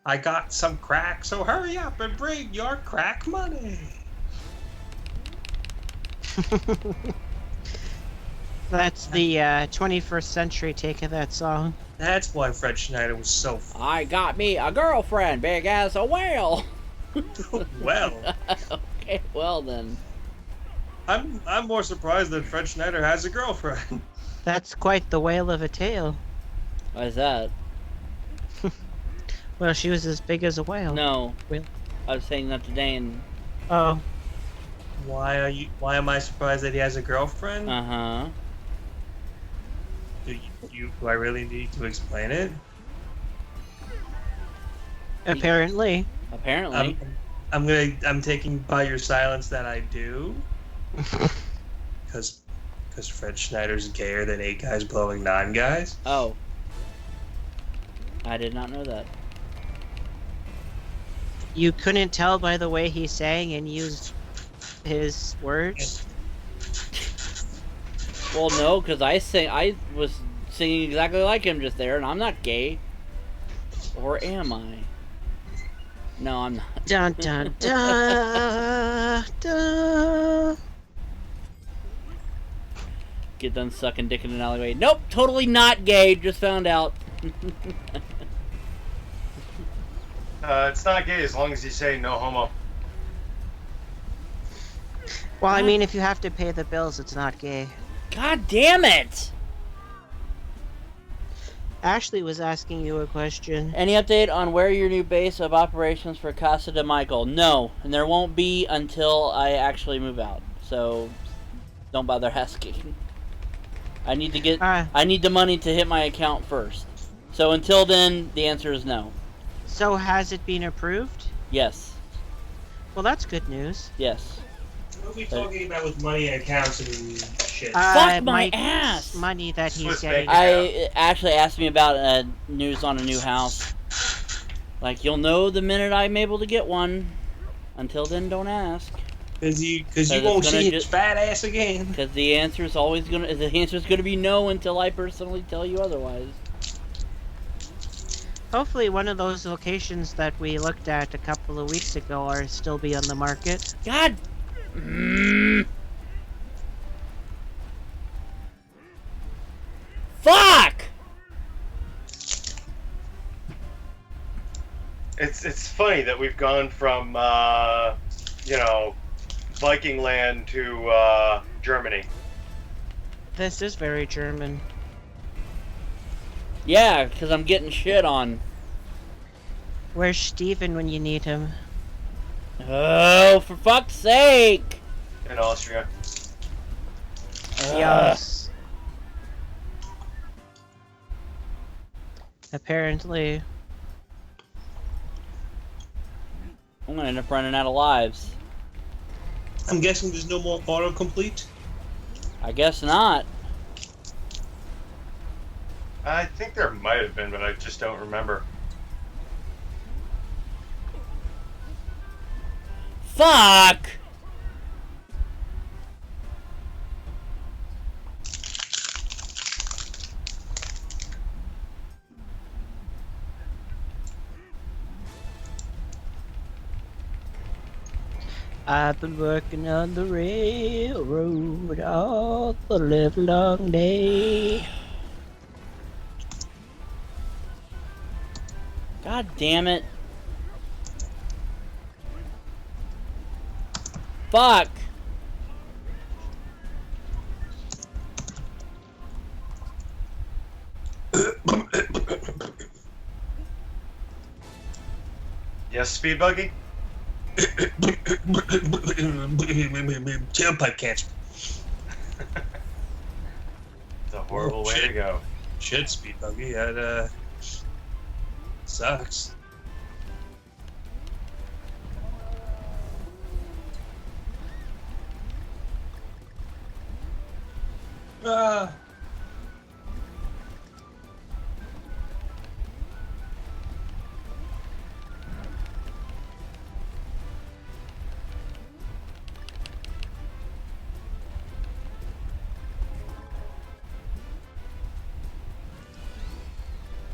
I got some crack, so hurry up and bring your crack money.
That's the 21st century take of that song.
That's why Fred Schneider was so
I got me a girlfriend, big as a whale.
well.
Okay, well then.
I'm more surprised that Fred Schneider has a girlfriend.
That's quite the whale of a tale.
Why is that?
Well, she was as big as a whale.
No.
Whale.
I was saying that to Dane.
Oh.
Why am I surprised that he has a girlfriend?
Uh-huh.
Do I really need to explain it?
Apparently.
Apparently.
I'm taking by your silence that I do. Because Fred Schneider's gayer than 8 guys blowing 9 guys.
Oh. I did not know that.
You couldn't tell by the way he sang and used his words?
Well, no, because I was singing exactly like him just there, and I'm not gay. Or am I? No, I'm not.
Dun dun dun dun.
Get done sucking dick in an alleyway. Nope, totally not gay. Just found out.
It's not gay as long as you say no homo.
Well, I mean, if you have to pay the bills, it's not gay.
God damn it!
Ashley was asking you a question.
Any update on where your new base of operations for Casa de Michael? No, and there won't be until I actually move out. So, don't bother asking. I need the money to hit my account first. So until then, the answer is no.
So has it been approved?
Yes.
Well, that's good news.
Yes.
What are we talking about with money and accounts and shit?
Fuck my
Mike's
ass!
Money that he's
Swiss
getting.
bank.
Ashley asked me about news on a new house. Like, you'll know the minute I'm able to get one. Until then, don't ask.
Because you won't see his fat ass again.
Because the answer's gonna be no until I personally tell you otherwise.
Hopefully one of those locations that we looked at a couple of weeks ago are still be on the market.
God! Fuck!
It's funny that we've gone from Viking land to Germany.
This is very German.
Yeah, because I'm getting shit on.
Where's Steven when you need him?
Oh, for fuck's sake!
In Austria.
Yes. Apparently.
I'm gonna end up running out of lives.
I'm guessing there's no more autocomplete?
I guess not.
I think there might have been, but I just don't remember.
Fuck!
I've been working on the railroad all the livelong day.
God damn it. Fuck!
Yes, speed buggy?
Tailpipe cancer.
It's a horrible way to go.
Shit, speed buggy. That sucks. Ah.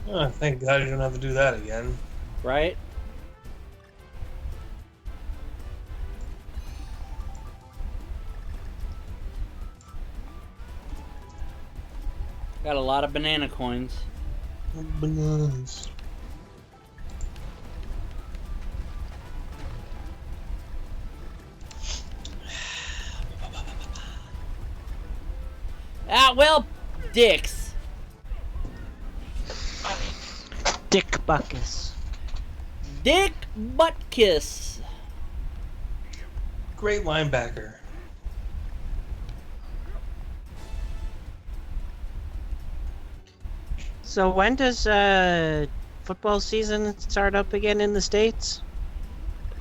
Oh, thank God you don't have to do that again.
Right? Got a lot of banana coins.
Bananas.
Ah, well, dicks.
Dick Buckus.
Dick Buttkiss.
Great linebacker.
So when does football season start up again in the States?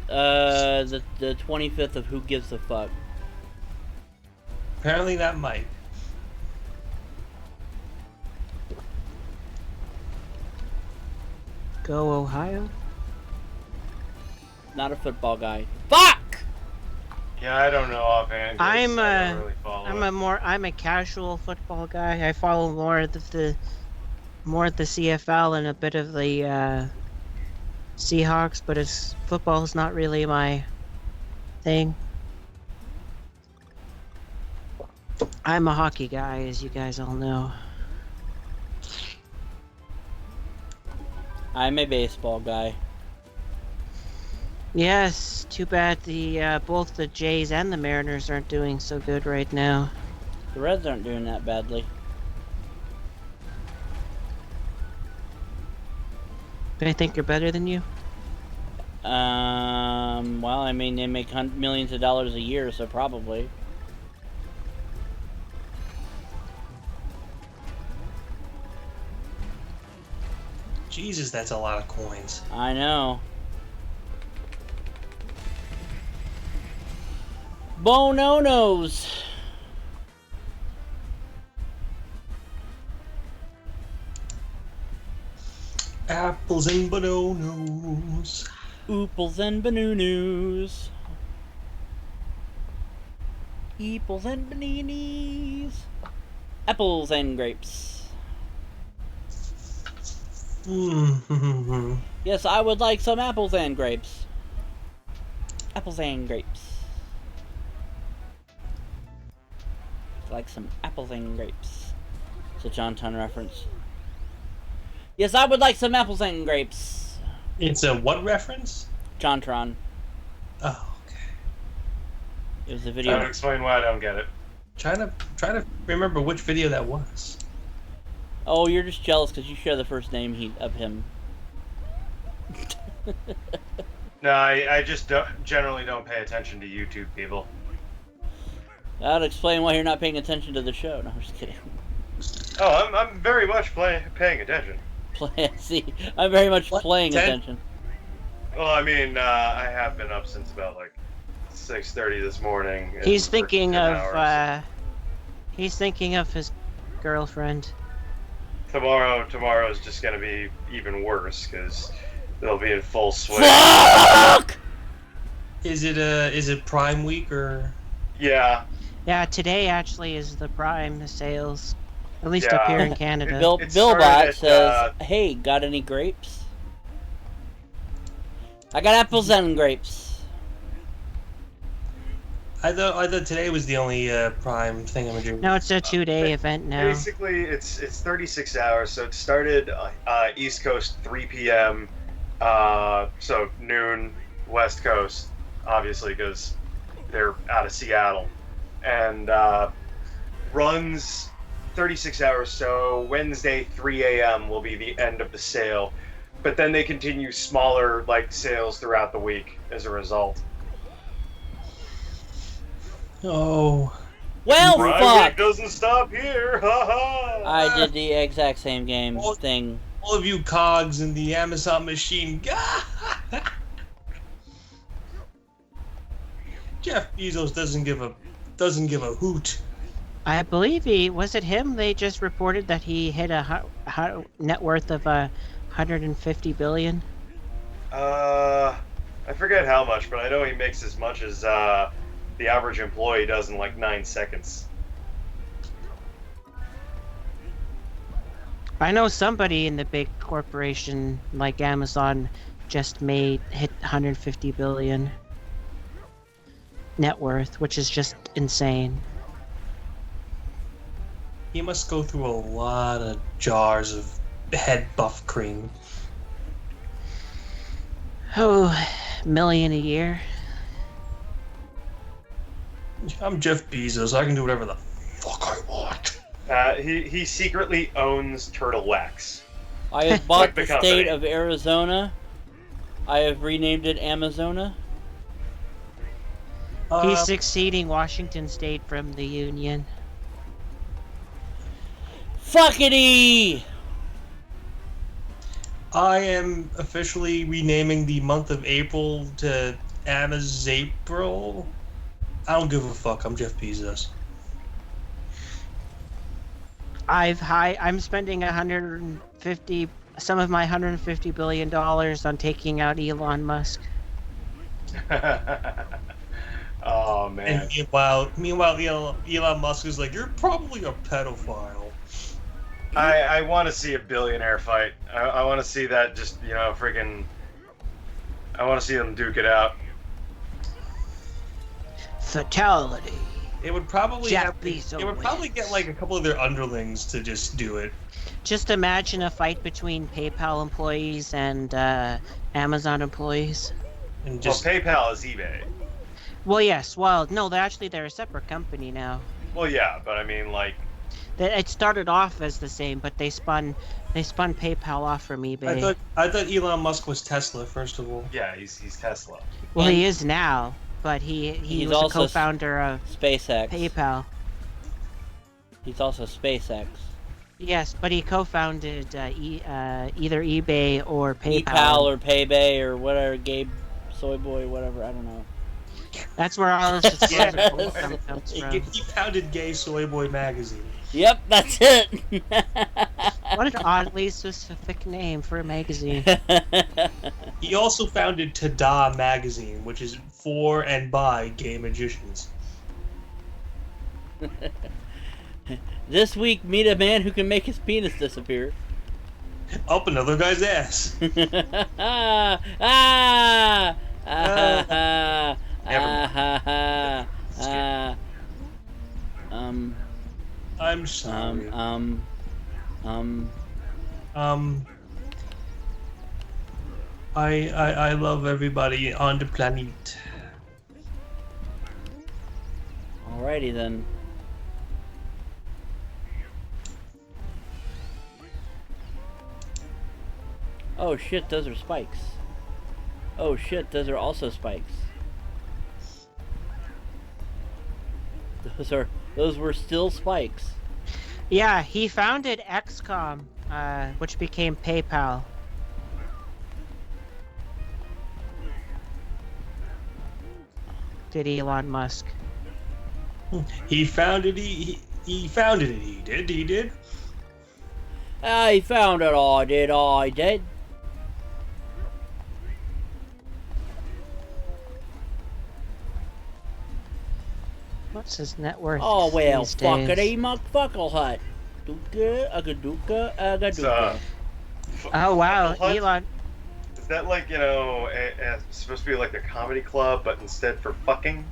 The 25th of Who Gives a Fuck.
Apparently that might.
Go Ohio.
Not a football guy. Fuck!
Yeah, I don't know offhand. 'Cause
I'm
I don't really follow it.
I'm a casual football guy. I follow more of the CFL and a bit of the Seahawks, but football's not really my thing. I'm a hockey guy, as you guys all know.
I'm a baseball guy.
Yes, too bad the both the Jays and the Mariners aren't doing so good right now.
The Reds aren't doing that badly.
They think they're better than you?
Well, I mean, they make millions of dollars a year, so probably.
Jesus, that's a lot of coins.
I know. Bononos.
Apples and bananas.
Ooples and bananas. Apples and bananas. Apples and grapes. Yes, I would like some apples and grapes. Apples and grapes. Like some apples and grapes. It's a John Ton reference. Yes, I would like some apples and grapes.
It's a what reference?
JonTron.
Oh, okay.
It was a
Trying
video.
to explain why I don't get it.
Trying to remember which video that was.
Oh, you're just jealous because you share the first name of him.
No, I just generally don't pay attention to YouTube people.
That would explain why you're not paying attention to the show. No, I'm just kidding.
Oh, I'm very much paying attention.
See, I'm very much playing attention.
Well, I mean, I have been up since about like 6:30 this morning.
He's thinking of
hours.
he's thinking of his girlfriend.
Tomorrow's just gonna be even worse because they'll be in full swing.
Fuck!
Is it Prime Week or?
Yeah.
Yeah, today actually is the Prime sales, at least up here in Canada.
It started
Billbot
at,
says, "Hey, got any grapes? I got apples and grapes."
I thought today was the only Prime thing I'm doing.
No, it's a 2-day event now.
Basically, it's 36 hours. So it started East Coast 3 p.m. So noon West Coast, obviously because they're out of Seattle, and runs 36 hours. So Wednesday 3 a.m. will be the end of the sale, but then they continue smaller like sales throughout the week as a result.
Oh.
Well,
My
fuck!
week doesn't stop here. Ha ha.
I did the exact same game thing.
All of you cogs in the Amazon machine. Jeff Bezos doesn't give a hoot.
I believe was it him? They just reported that he hit a net worth of 150 billion.
I forget how much, but I know he makes as much as the average employee does in like 9 seconds.
I know somebody in the big corporation like Amazon just hit 150 billion net worth, which is just insane.
He must go through a lot of jars of head buff cream.
Oh, $1 million a year.
I'm Jeff Bezos. I can do whatever the fuck I want.
He secretly owns Turtle Wax.
I have bought
Like the
the
company.
state of Arizona. I have renamed it Amazona.
He's succeeding Washington State from the Union.
Fuckity!
I am officially renaming the month of April to Amazapril. I don't give a fuck. I'm Jeff Bezos.
I'm spending some of my $150 billion on taking out Elon Musk.
Oh man.
And meanwhile, Elon Musk is like, you're probably a pedophile.
I want to see a billionaire fight. I want to see that just, freaking... I want to see them duke it out.
Fatality.
It would probably
Jeff Bezos
it would probably get like a couple of their underlings to just do it.
Just imagine a fight between PayPal employees and Amazon employees.
And just
Well, PayPal is eBay.
Well, yes. Well, no, they're a separate company now.
Well, yeah, but I mean, like...
It started off as the same, but they spun PayPal off from eBay.
I thought Elon Musk was Tesla, first of all.
Yeah, he's Tesla.
Well, he is now, but he was a
also
co-founder of
SpaceX.
PayPal.
He's also SpaceX.
Yes, but he co-founded either eBay or PayPal.
PayPal or Paybay or whatever, Gabe, Soy Boy, whatever, I don't know.
That's where all this comes from.
He founded Gay Soy Boy magazine.
Yep, that's it.
What an oddly specific name for a magazine.
He also founded Tada magazine, which is for and by gay magicians.
This week, meet a man who can make his penis disappear.
Up another guy's ass.
Ah!
I'm sorry. I love everybody on the planet.
Alrighty then. Oh shit, those are spikes. Oh shit, those are also spikes. Those were still spikes.
Yeah, he founded XCOM, which became PayPal. Did Elon Musk?
He founded it. He founded it. He did.
I found it. I did.
What's his net worth?
Oh well,
these days?
fuckity motherfucker hut. Duka, agaduka, agaduka.
Oh wow,
Hunt?
Elon.
Is that like, you know, supposed to be like a comedy club, but instead for fucking?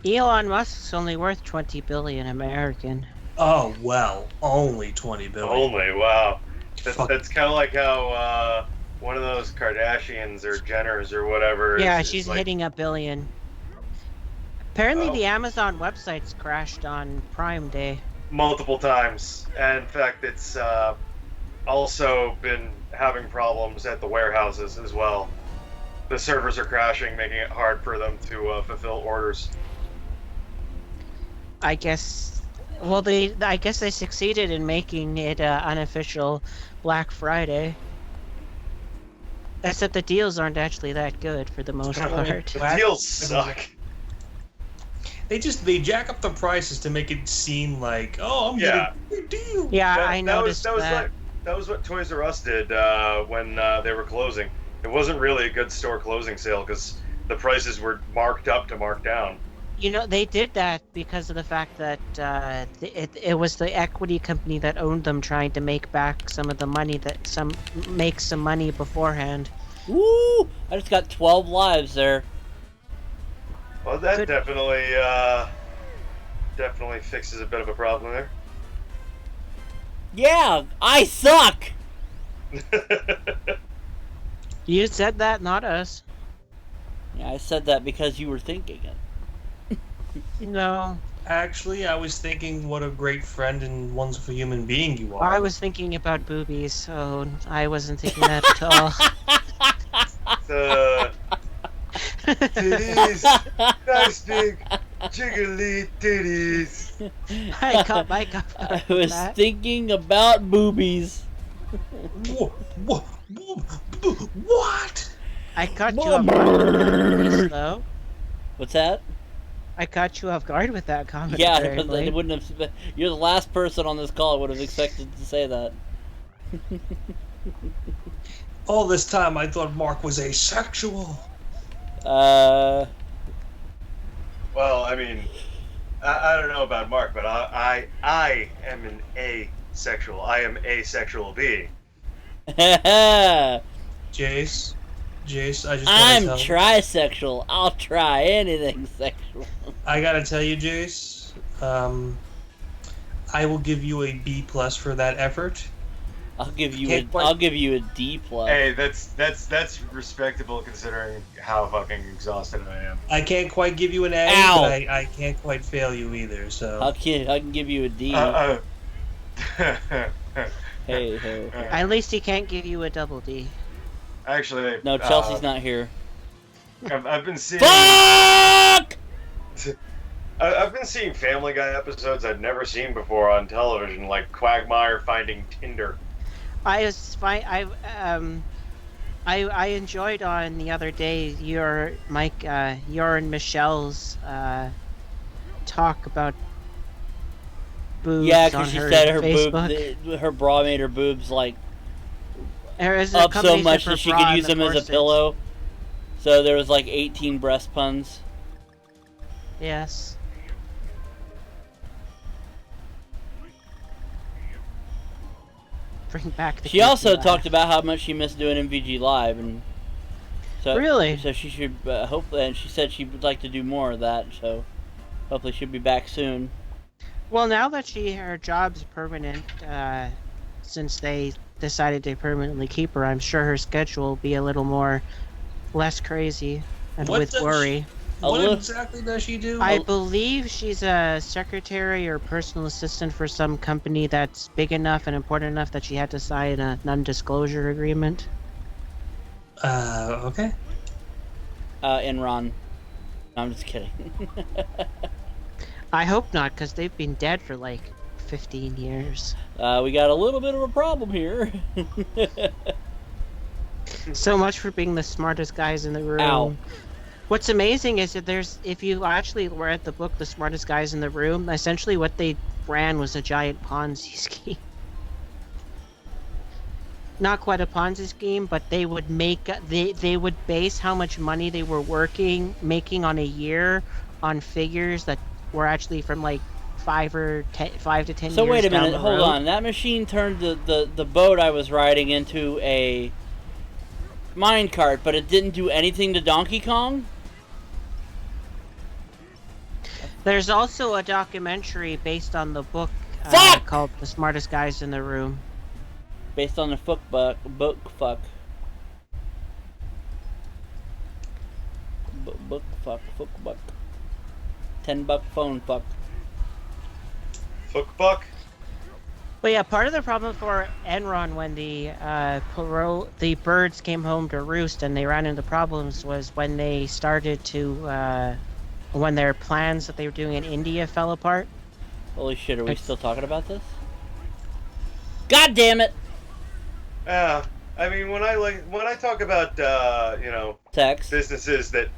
Elon Musk's only worth 20 billion American.
Oh well, only 20 billion.
Only, wow.
Fuck.
That's kind of like how one of those Kardashians or Jenners or whatever.
Yeah,
is
she's
like,
hitting a billion. Apparently,
Oh.
the Amazon website's crashed on Prime Day.
multiple times. And in fact, it's also been having problems at the warehouses as well. The servers are crashing, making it hard for them to fulfill orders.
I guess. Well, I guess they succeeded in making it unofficial Black Friday. Except the deals aren't actually that good for the most part.
The deals suck.
They jack up the prices to make it seem like, oh, I'm getting a good deal.
Yeah, I noticed
that was what Toys R Us did when they were closing. It wasn't really a good store closing sale because the prices were marked up to mark down.
You know, they did that because of the fact that it was the equity company that owned them trying to make back some of the money make some money beforehand.
Woo! I just got 12 lives there.
Well, that
Good.
definitely fixes a bit of a problem there.
Yeah, I suck!
You said that, not us.
Yeah, I said that because you were thinking it.
No,
Actually, I was thinking what a great friend and wonderful human being you are.
I was thinking about boobies, so I wasn't thinking that at all.
Titties, nice big jiggly titties.
I got my
I was thinking about boobies.
What?
I caught you off guard with that, boobies, though.
What's that?
I caught you off guard with that comment.
Yeah,
apparently.
it wouldn't have. You're the last person on this call I would have expected to say that.
All this time I thought Mark was asexual.
Well, I mean, I don't know about Mark, but I am an asexual. I am asexual being.
Jace, I just want
I'm
to tell you.
trisexual. I'll try anything sexual.
I gotta tell you, Jace. I will give you a B+ for that effort.
I'll give you
Can't quite-
I'll give you a D+.
Hey, that's respectable considering how fucking exhausted I am.
I can't quite give you an A,
Ow.
but I can't quite fail you either. So
I can give you a D. Hey.
At least he can't give you a double D.
Actually,
No, Chelsea's not here.
I've been seeing.
Fuck!
I've been seeing Family Guy episodes I'd never seen before on television, like Quagmire finding Tinder.
I enjoyed on the other day your and Michelle's talk about boobs.
Yeah,
on
because she
her
said her
Facebook.
her bra made her boobs like
There is a
up so
combination
much
for
that she
bra
could
and
use
the
them as a
corset.
pillow. So there was like 18 breast puns.
Yes. bring back the.
She also
QQ
talked about how much she missed doing MVGLive, and so
really.
So she should hopefully, and she said she would like to do more of that. So hopefully she'll be back soon.
Well, now that her job's permanent, since they decided to permanently keep her, I'm sure her schedule will be a little more less crazy and with worry.
What exactly does she do?
I believe she's a secretary or personal assistant for some company that's big enough and important enough that she had to sign a non-disclosure agreement.
Okay.
Enron. No, I'm just kidding.
I hope not, because they've been dead for like 15 years.
We got a little bit of a problem here.
So much for being the smartest guys in the room.
Ow.
What's amazing is that if you actually read the book, The Smartest Guys in the Room, essentially what they ran was a giant Ponzi scheme. Not quite a Ponzi scheme, but they would they would base how much money they were making on a year on figures that were actually from like 5 to 10 years.
So wait a minute,
down the
hold
road.
on. That machine turned the boat I was riding into a minecart, but it didn't do anything to Donkey Kong?
There's also a documentary based on the book called The Smartest Guys in the Room.
Based on the book fuck. Book fuck. 10 buck phone fuck.
Fuck buck?
But yeah, part of the problem for Enron when the birds came home to roost and they ran into problems was when they started to when their plans that they were doing in India fell apart.
Holy shit, are we still talking about this? God damn it!
Yeah, I mean when I talk about
sex
businesses that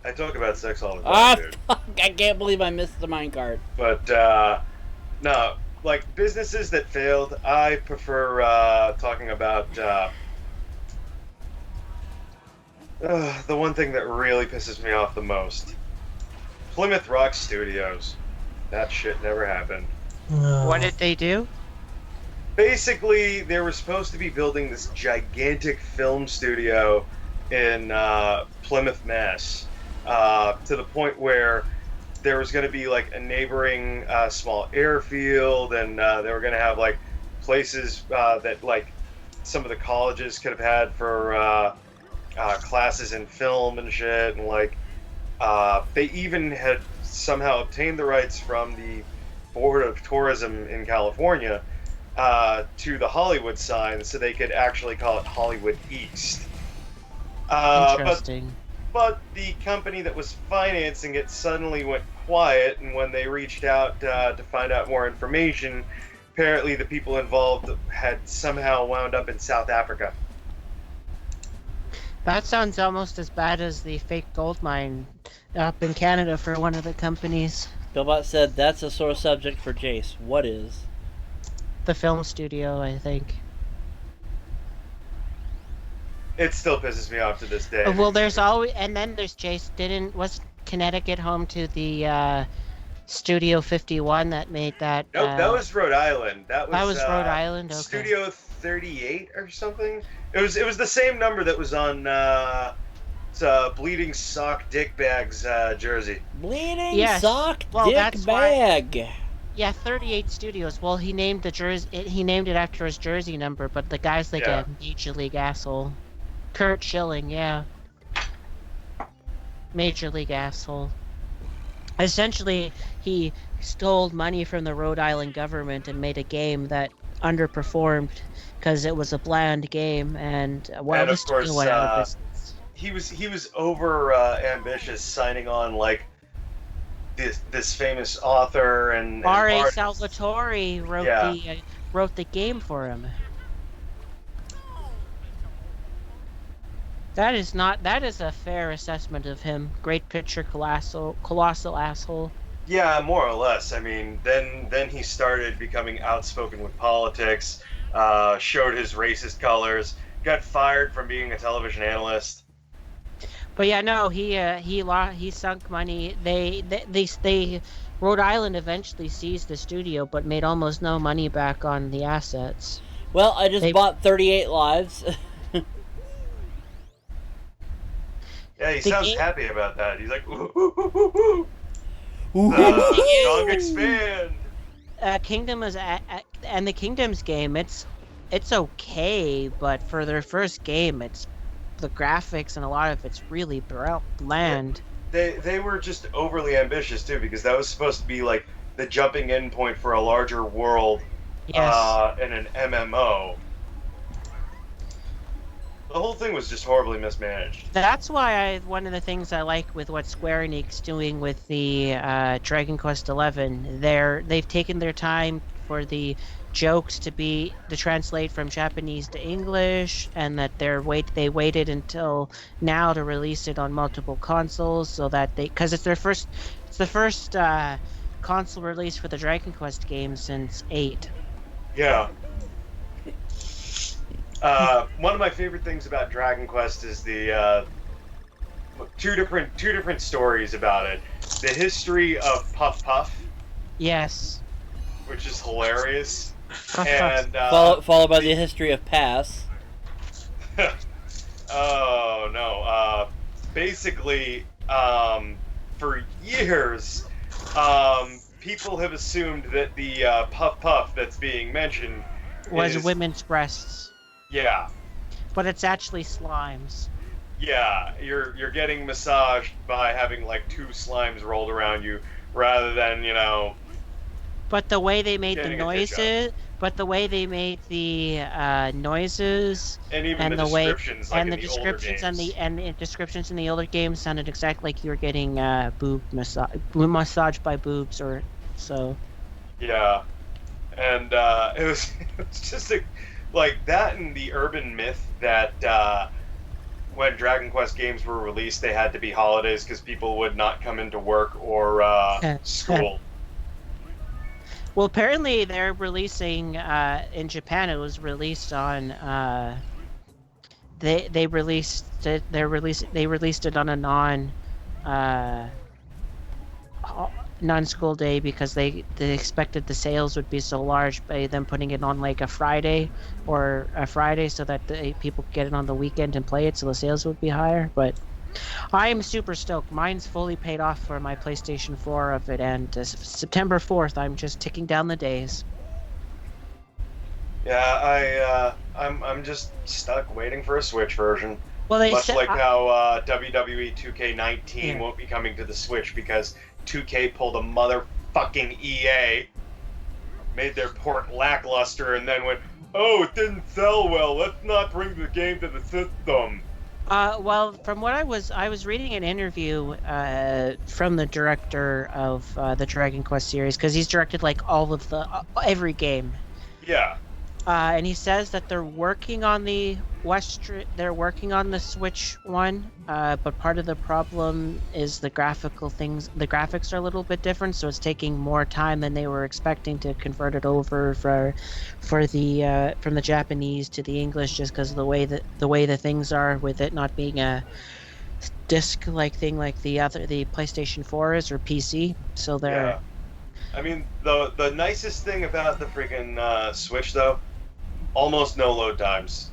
I talk about sex all the time, dude.
Fuck, I can't believe I missed the minecart.
But no, like businesses that failed, I prefer talking about the one thing that really pisses me off the most. Plymouth Rock Studios. That shit never happened.
What did they do?
Basically, they were supposed to be building this gigantic film studio in Plymouth, Mass. To the point where there was going to be like a neighboring small airfield, and they were going to have like places that like some of the colleges could have had for classes in film and shit, and like they even had somehow obtained the rights from the Board of Tourism in California to the Hollywood sign, so they could actually call it Hollywood East.
Interesting.
But the company that was financing it suddenly went quiet, and when they reached out to find out more information, apparently the people involved had somehow wound up in South Africa.
That sounds almost as bad as the fake gold mine up in Canada for one of the companies.
Billbot said that's a sore subject for Jace. What is?
The film studio, I think.
It still pisses me off to this day.
Well, there's always, and then there's Jace. Was Connecticut home to the Studio 51 that made that?
Nope, that was Rhode Island. That was
Rhode Island. Okay.
Studio 38 or something. It was the same number that was on Bleeding Sock Dick Bag's jersey.
Bleeding Sock
well,
Dick Bag.
Yeah, 38 Studios. Well, he named the jersey. He named it after his jersey number, but the guy's like a Major League asshole. Kurt Schilling, yeah. Major League asshole. Essentially, he stole money from the Rhode Island government and made a game that underperformed because it was a bland game, and well,
and of course,
went out of business.
He was over ambitious, signing on like this famous author and
R.A. Salvatore wrote the game for him. That is a fair assessment of him. Great picture, colossal asshole.
Yeah, more or less. I mean, then he started becoming outspoken with politics, showed his racist colors, got fired from being a television analyst.
But yeah, no, he sunk money. They Rhode Island eventually seized the studio, but made almost no money back on the assets.
Well, I just bought 38 lives.
Yeah, he
The
sounds
game-
happy about that. He's like, ooh, ooh, ooh, ooh, ooh. Dog expand.
Kingdom is and the Kingdoms game. It's okay, but for their first game, it's the graphics and a lot of it's really bland.
They were just overly ambitious too, because that was supposed to be like the jumping in point for a larger world
Yes.
in an MMO. The whole thing was just horribly mismanaged.
That's why one of the things I like with what Square Enix doing with the Dragon Quest XI, they've taken their time for the jokes to translate from Japanese to English, and that they waited until now to release it on multiple consoles, so that because it's the first console release for the Dragon Quest game since 8.
Yeah. One of my favorite things about Dragon Quest is the two different stories about it. The history of Puff Puff,
Yes.
which is hilarious, and
followed by the history of Pass.
oh no! Basically, for years, people have assumed that the Puff Puff that's being mentioned
Was
is,
women's breasts,
yeah.
but it's actually slimes.
Yeah, you're getting massaged by having like two slimes rolled around you, rather than
But the way they made the
Getting a dick
noises, noises,
and even
and
the
the way
descriptions, like
and the
in the older
descriptions
games.
and the descriptions in the older games sounded exactly like you were getting massaged by boobs or so.
Yeah, and it was just like that, and the urban myth that when Dragon Quest games were released, they had to be holidays because people would not come into work or school.
Well, apparently they're releasing in Japan. It was released on they released it on a non-school day because they expected the sales would be so large by them putting it on like a Friday so that the people could get it on the weekend and play it, so the sales would be higher. But I am super stoked. Mine's fully paid off for my PlayStation 4 of it, and September 4th, I'm just ticking down the days.
Yeah, I'm just stuck waiting for a Switch version.
Well, they
Much
said
like how WWE 2K19 won't be coming to the Switch because 2K pulled a motherfucking EA, made their port lackluster, and then went, "Oh, it didn't sell well. Let's not bring the game to the system."
Well, from what I was reading an interview from the director of the Dragon Quest series, because he's directed like all of every game.
Yeah.
And he says that they're working on the Switch one, but part of the problem is the graphics are a little bit different, so it's taking more time than they were expecting to convert it over for the from the Japanese to the English, just because of the way the things are, with it not being a disc-like thing like the PlayStation 4 is, or PC. So they're.
Yeah. I mean, the nicest thing about the freaking Switch, though, almost no load times.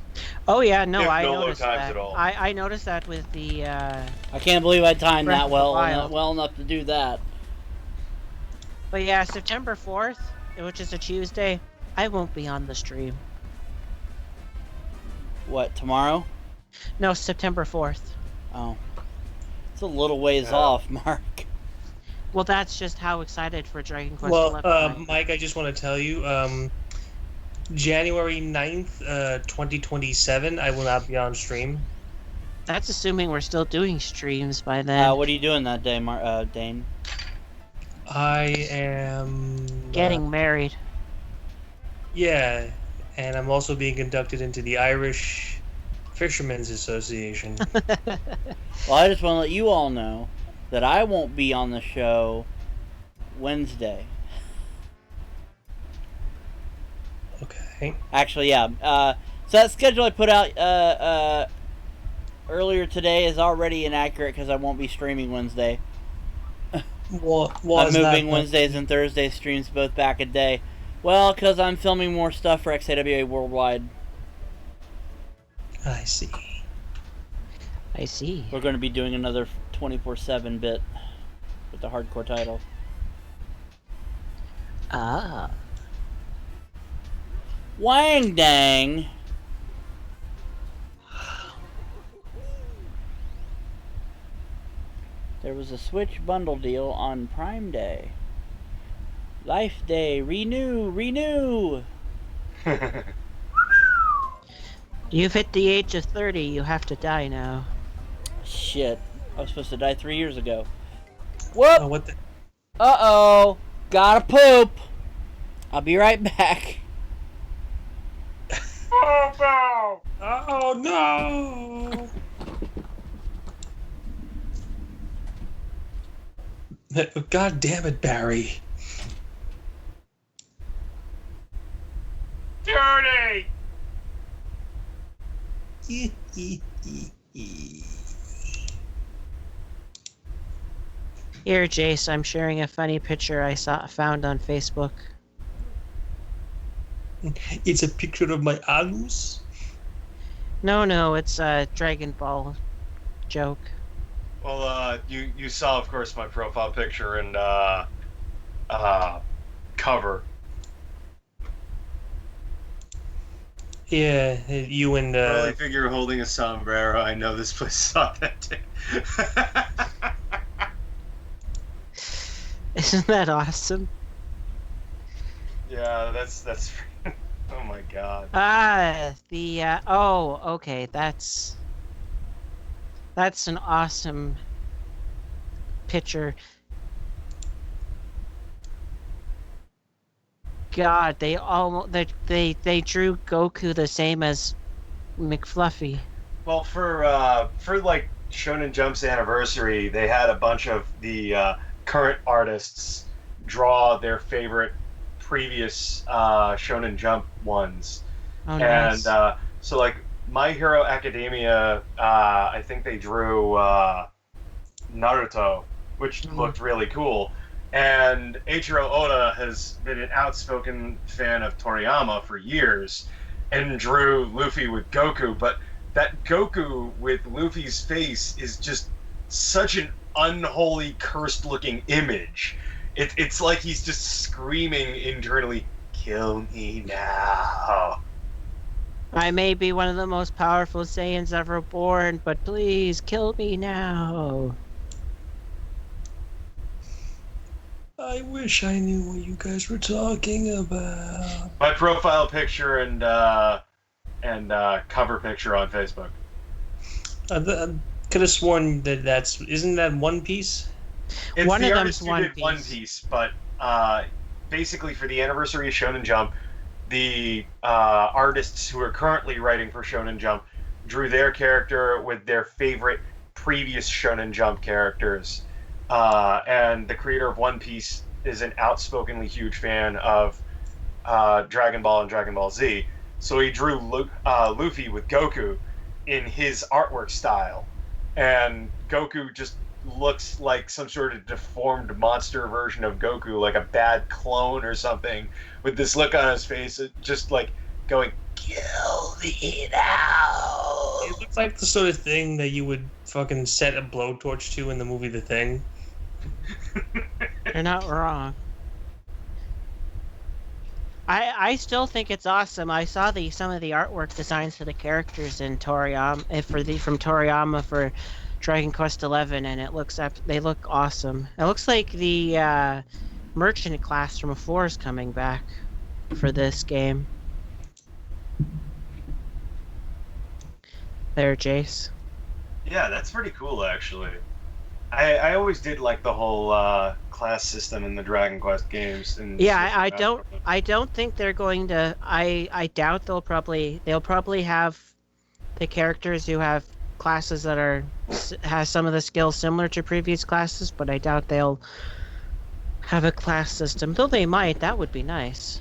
Oh yeah, no,
If
I
no load
noticed
times
that.
at all.
I noticed that with the.
I can't believe I timed
Breath
that
of the
well
Wild.
enough to do that.
But yeah, September 4th, which is a Tuesday, I won't be on the stream.
What, tomorrow?
No, September 4th.
Oh. It's a little ways off, Mark.
Well, that's just how excited for Dragon Quest
Well,
11 I am.
Mike, I just want to tell you, January 9th, 2027, I will not be on stream.
That's assuming we're still doing streams by then.
What are you doing that day, Dane?
I am...
Getting married.
Yeah, and I'm also being inducted into the Irish Fishermen's Association.
Well, I just want to let you all know that I won't be on the show Wednesday.
Okay.
Actually, yeah. So that schedule I put out earlier today is already inaccurate because I won't be streaming Wednesday. I'm moving Wednesdays and Thursdays streams both back a day. Well, because I'm filming more stuff for XAWA Worldwide.
I see.
We're going to be doing another 24/7 bit with the hardcore title.
Ah.
Wang dang! There was a Switch bundle deal on Prime Day. Life Day, renew!
You've hit the age of 30, you have to die now.
Shit. I was supposed to die 3 years ago. Whoop!
Oh, what the?
Uh-oh! Gotta poop! I'll be right back.
Oh no!
Oh no! God damn it, Barry.
Dirty!
Here, Jace, I'm sharing a funny picture I found on Facebook.
It's a picture of my anus.
No, it's a Dragon Ball joke.
Well, you saw, of course, my profile picture and cover.
Yeah, you and
I figure holding a sombrero. I know this place is authentic.
Isn't that awesome?
Yeah, that's. Oh my god.
Oh, okay, that's an awesome picture. God, they drew Goku the same as McFluffy.
Well, for like Shonen Jump's anniversary, they had a bunch of the current artists draw their favorite previous Shonen Jump ones.
Oh, nice.
And so like My Hero Academia, I think they drew Naruto, which looked really cool. And Eiichiro Oda has been an outspoken fan of Toriyama for years and drew Luffy with Goku, but that Goku with Luffy's face is just such an unholy, cursed-looking image. It's like he's just screaming internally, "Kill me now."
I may be one of the most powerful Saiyans ever born, but please kill me now.
I wish I knew what you guys were talking about.
My profile picture and cover picture on Facebook.
I could have sworn that isn't that One Piece?
It's
One
the
of
artist
them's
who
One
did One
Piece.
Piece, but basically for the anniversary of Shonen Jump, the artists who are currently writing for Shonen Jump drew their character with their favorite previous Shonen Jump characters. And the creator of One Piece is an outspokenly huge fan of Dragon Ball and Dragon Ball Z. So he drew Luffy with Goku in his artwork style. And Goku just looks like some sort of deformed monster version of Goku, like a bad clone or something, with this look on his face, just like going, "Kill me now."
It looks like the sort of thing that you would fucking set a blowtorch to in the movie The Thing.
You're not wrong. I still think it's awesome. I saw some of the artwork designs for the characters in Toriyama from Toriyama for Dragon Quest XI, and they look awesome. It looks like the merchant class from 4 is coming back for this game. There, Jace.
Yeah, that's pretty cool, actually. I always did like the whole class system in the Dragon Quest games.
Yeah, I don't think they're going to. I doubt they'll probably have the characters who have classes that has some of the skills similar to previous classes, but I doubt they'll have a class system. Though they might. That would be nice.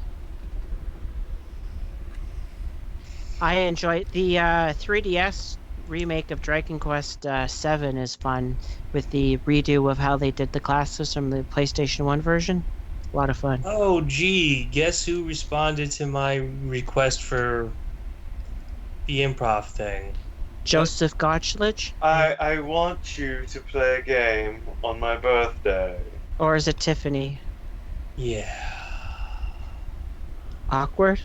I enjoy the 3DS remake of Dragon Quest VII is fun, with the redo of how they did the classes from the PlayStation 1 version. A lot of fun.
Oh, gee, guess who responded to my request for the improv thing?
Joseph Gotchlich?
I want you to play a game on my birthday.
Or is it Tiffany?
Yeah.
Awkward?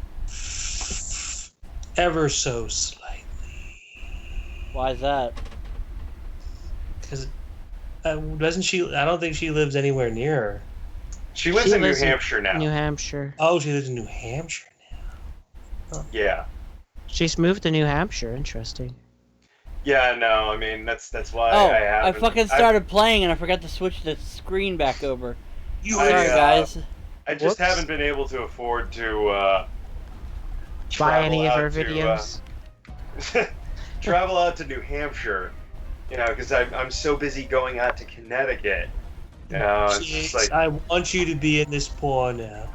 Ever so slightly.
Why is that?
Because doesn't she? I don't think she lives anywhere near her.
She lives in New Hampshire now.
New Hampshire.
Oh, she lives in New Hampshire now.
Yeah.
She's moved to New Hampshire. Interesting.
Yeah, no, I mean, that's why
Oh,
I haven't.
I fucking started playing and I forgot to switch the screen back over.
Sorry,
Guys.
I just
Whoops.
haven't been able to afford to
Buy any of
travel
her
out to,
videos.
travel out to New Hampshire, you know, because I'm so busy going out to Connecticut. You know, it's just like,
I want you to be in this porn now.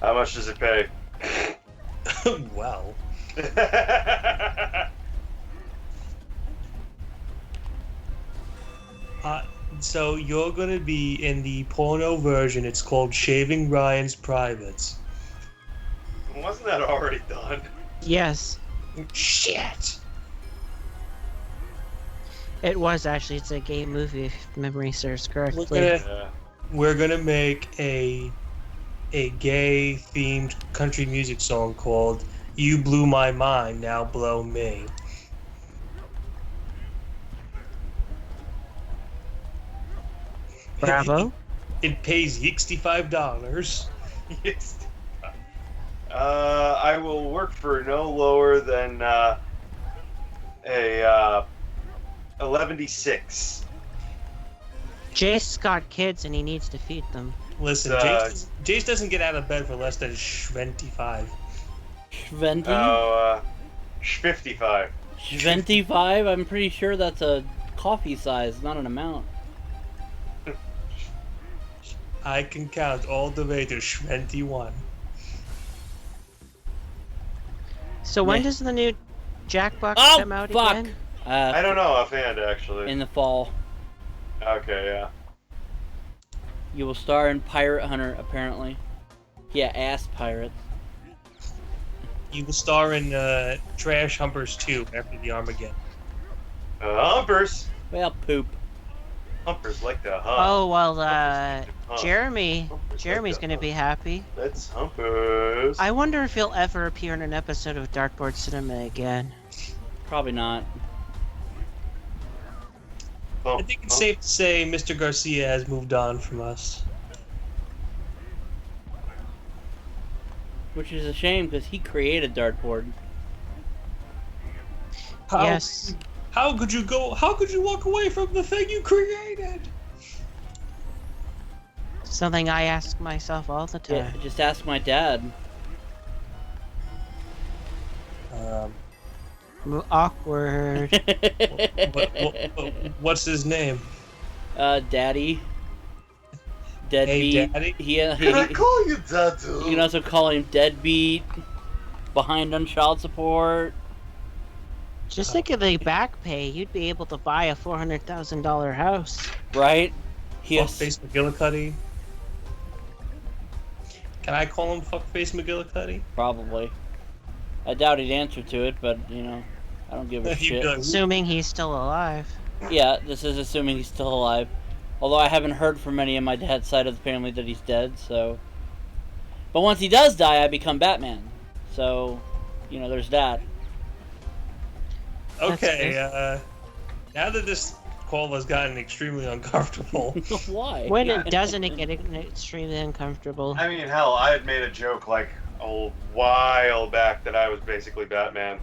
how much does it pay?
Well. So you're gonna be in the porno version. It's called Shaving Ryan's Privates.
Wasn't that already done?
Yes,
Shit.
it was actually. It's a gay movie, if memory serves correctly.
Yeah.
We're gonna make a gay themed country music song called "You Blew My Mind, Now Blow Me."
Bravo.
It pays $65.
Yes. I will work for no lower than a 11.6.
Jace's got kids and he needs to feed them.
Listen, Jace doesn't get out of bed for less than 25.
20?
Oh, 55.
25? I'm pretty sure that's a coffee size, not an amount.
I can count all the way to 21.
So when
Yeah.
does the new Jackbox
Oh,
come out
fuck!
again?
I don't know offhand, actually.
In the fall.
Okay, yeah.
You will star in Pirate Hunter, apparently. Yeah, ass pirates.
You will star in Trash Humpers 2 after the Armageddon.
Humpers.
Well, poop.
Humpers like to hump.
Oh well,
Humpers
Jeremy's
like
gonna
to
be happy.
Let's humpers.
I wonder if he'll ever appear in an episode of Dartboard Cinema again.
Probably not.
I think it's safe to say Mr. Garcia has moved on from us.
Which is a shame, because he created Dartboard.
Yes.
How could you walk away from the thing you created?
Something I ask myself all the
Yeah,
time.
just ask my dad.
Awkward.
What's his name?
Daddy.
Hey,
Deadbeat.
Daddy?
Can I call you Dadu?
You can also call him Deadbeat. Behind on child support.
Just think of the back pay. You'd be able to buy a $400,000 house.
Right?
Fuckface McGillicuddy. Can I call him Fuckface McGillicuddy?
Probably. I doubt he'd answer to it, but, you know, I don't give a
He'd be
shit.
like,
Assuming he's still alive.
Yeah, this is assuming he's still alive. Although I haven't heard from any of my dad's side of the family that he's dead, so... But once he does die, I become Batman. So, you know, there's that.
Okay, now that this call has gotten extremely uncomfortable.
Why?
When it doesn't, it get extremely uncomfortable.
I mean, hell, I had made a joke like a while back that I was basically Batman.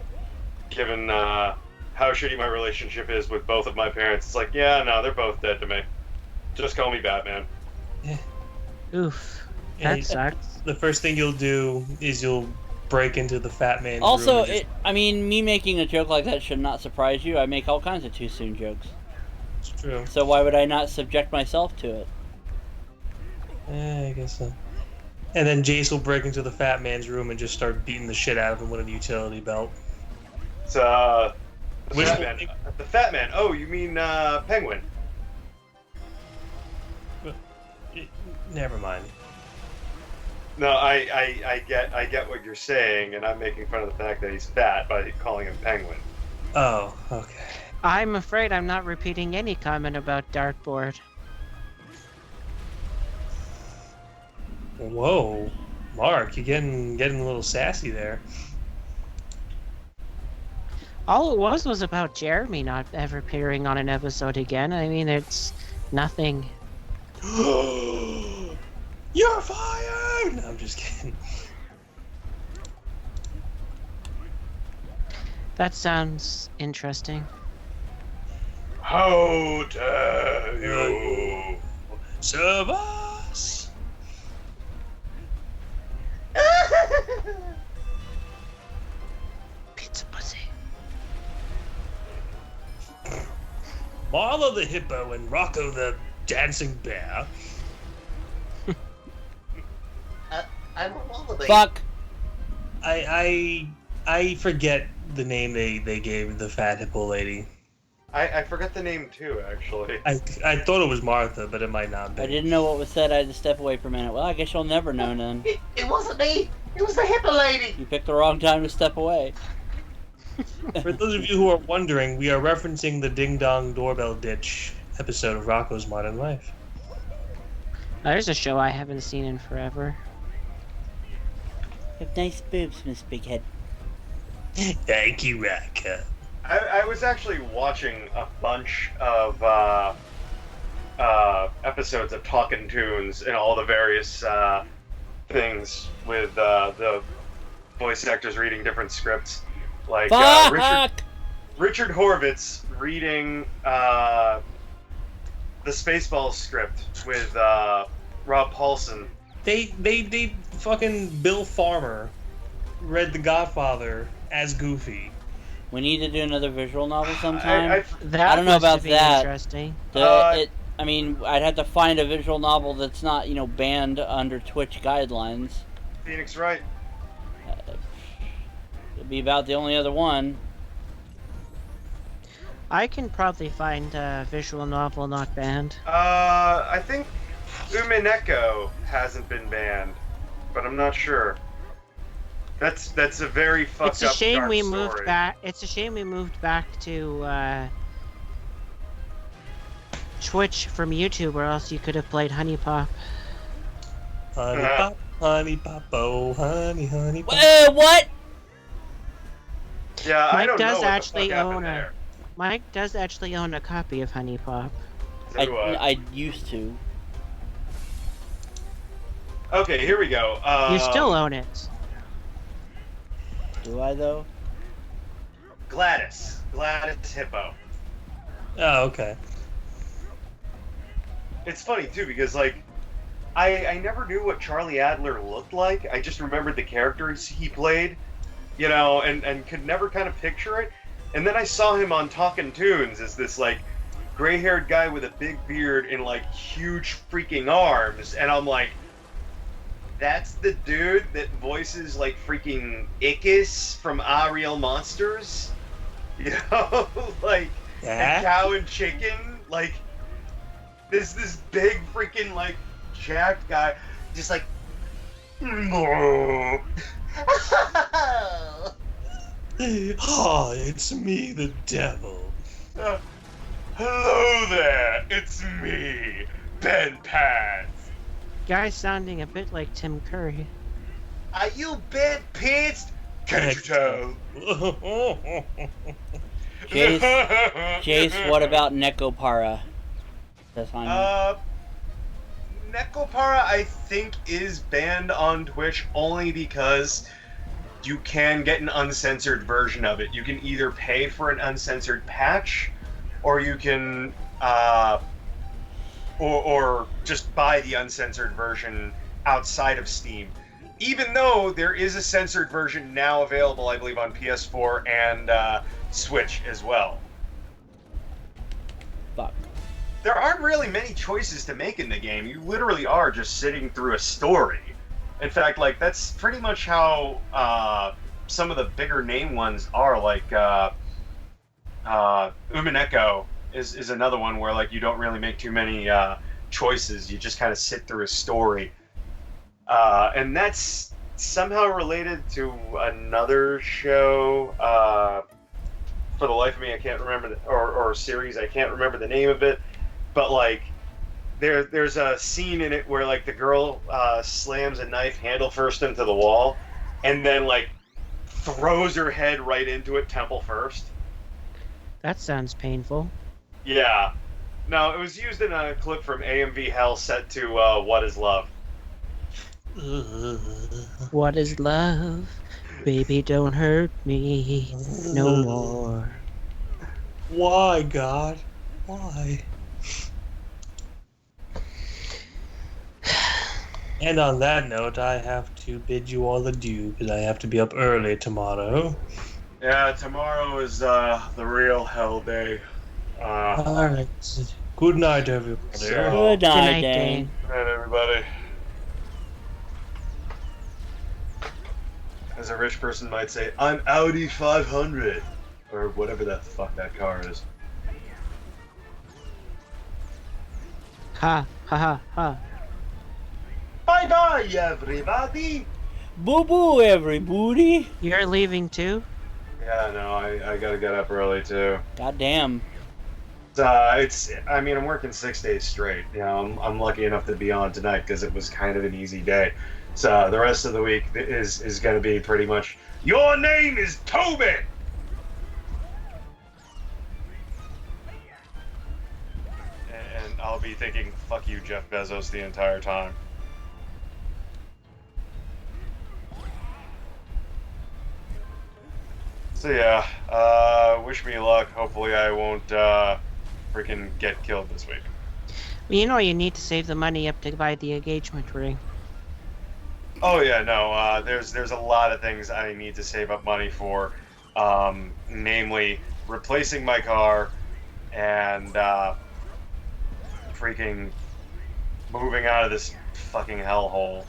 Given how shitty my relationship is with both of my parents, it's like, yeah, no, they're both dead to me. Just call me Batman.
Oof.
Yeah,
That sucks.
The first thing you'll do is you'll break into the fat man's
Also,
room.
I mean, me making a joke like that should not surprise you. I make all kinds of too soon jokes.
It's true.
So why would I not subject myself to it?
I guess so. And then Jace will break into the fat man's room and just start beating the shit out of him with a utility belt.
It's the
Which
fat
one?
man. The fat man. Oh, you mean Penguin?
Never mind.
No, I get what you're saying, and I'm making fun of the fact that he's fat by calling him Penguin.
Oh, okay.
I'm afraid I'm not repeating any comment about dartboard.
Whoa, Mark, you're getting a little sassy there.
All it was about Jeremy not ever appearing on an episode again. I mean, it's nothing.
You're fired! No, I'm just kidding.
That sounds interesting.
How dare you
serve us?
Pizza pussy.
Marla the hippo and Rocco the dancing bear.
I'm a wallaby.
Fuck.
I forget the name they gave the fat hippo lady.
I forgot the name too, actually.
I thought it was Martha, but it might not be.
I didn't know what was said. I had to step away for a minute. Well, I guess you'll never know then.
It wasn't me. It was the hippo lady.
You picked the wrong time to step away.
For those of you who are wondering, we are referencing the Ding Dong Doorbell Ditch episode of Rocco's Modern Life.
There's a show I haven't seen in forever.
You have nice boobs, Miss Bighead.
Thank you, Rocco.
I was actually watching a bunch of episodes of Talkin' Tunes and all the various things with the voice actors reading different scripts. Like Richard Horvitz reading the Spaceballs script with Rob Paulson.
They fucking Bill Farmer read The Godfather as Goofy.
We need to do another visual novel sometime.
I
That
I don't know
must
about
be
that.
Interesting.
I mean, I'd have to find a visual novel that's not, banned under Twitch guidelines.
Phoenix Wright.
It'd be about the only other one.
I can probably find a visual novel not banned.
I think Umineko hasn't been banned, but I'm not sure. That's a very fucked
It's a
up
shame
dark
we
story.
moved back. It's a shame we moved back to Twitch from YouTube, or else you could have played Honey Pop.
Honey pop, oh, honey pop.
What?
Yeah, I
Mike
don't know
does
what
actually
the fuck happened
own
there.
Mike does actually own a copy of Honey Pop.
So,
I used to.
okay, here we go.
You still own it.
Do I, though?
Gladys Hippo.
Oh, okay.
It's funny too because I never knew what Charlie Adler looked like. I just remembered the characters he played, and could never kind of picture it. And then I saw him on Talkin' Tunes as this gray-haired guy with a big beard and huge freaking arms, and I'm like, that's the dude that voices freaking Ickis from Ah Real Monsters,
Yeah.
and Cow and Chicken, this big freaking jacked guy, just
Oh, it's me, the devil.
Hello there, it's me, Ben Pants.
Guy sounding a bit like Tim Curry.
Are you Ben Pants? Can't you tell?
Jace, what about Nekopara? That's on
Nekopara, I think, is banned on Twitch only because you can get an uncensored version of it. You can either pay for an uncensored patch, or you can, or just buy the uncensored version outside of Steam. Even though there is a censored version now available, I believe, on PS4 and Switch as well.
Fuck.
There aren't really many choices to make in the game. You literally are just sitting through a story. In fact, that's pretty much how some of the bigger name ones are, like Umineko is another one where like you don't really make too many choices. You just kind of sit through a story, and that's somehow related to another show. For the life of me, I can't remember or series. I can't remember the name of it, but like there's a scene in it where like the girl slams a knife handle first into the wall, and then like throws her head right into it temple first.
That sounds painful.
Yeah. No, it was used in a clip from AMV Hell set to What Is Love.
What is love? Baby, don't hurt me no more.
Why, God? Why? And on that note, I have to bid you all adieu because I have to be up early tomorrow.
Yeah, tomorrow is the real hell day.
All right. Good night, everybody.
Good night, Dane.
Dane.
Good night, everybody. As a rich person might say, I'm Audi 500. Or whatever the fuck that car is.
Ha, ha, ha, ha.
Bye-bye, everybody!
Boo-boo, everybody.
You're leaving too?
Yeah, no, I gotta get up early, too.
Goddamn.
I mean, I'm working 6 days straight. You know, I'm lucky enough to be on tonight because it was kind of an easy day. So the rest of the week is going to be pretty much, your name is Tobin! And I'll be thinking, fuck you, Jeff Bezos, the entire time. So yeah, wish me luck. Hopefully I won't freaking get killed this week.
Well, you know you need to save the money up to buy the engagement ring.
Oh yeah, no. There's a lot of things I need to save up money for, namely replacing my car and freaking moving out of this fucking hellhole,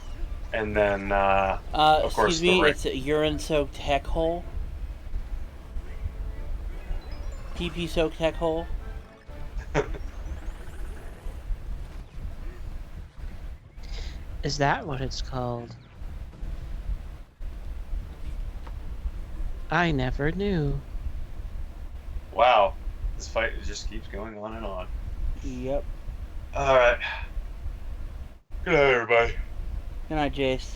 and then of course
excuse me, it's a urine-soaked heck hole. PP-soaked heck hole.
Is that what it's called? I never knew.
Wow, this fight just keeps going on and on.
Yep.
All right. Good night, everybody.
Good night, Jace.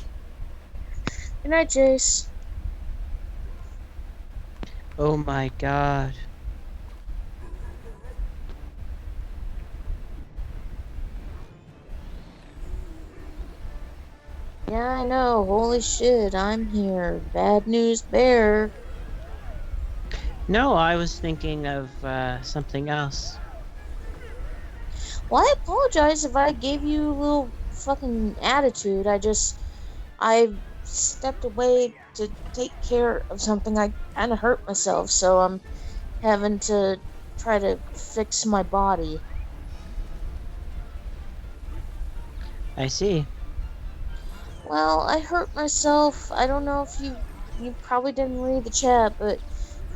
Good night, Jace.
Oh my god.
Yeah, I know. Holy shit, I'm here. Bad news bear.
No, I was thinking of something else.
Well, I apologize if I gave you a little fucking attitude. I stepped away to take care of something. I kind of hurt myself, so I'm having to try to fix my body.
I see.
Well, I hurt myself. I don't know if you probably didn't read the chat, but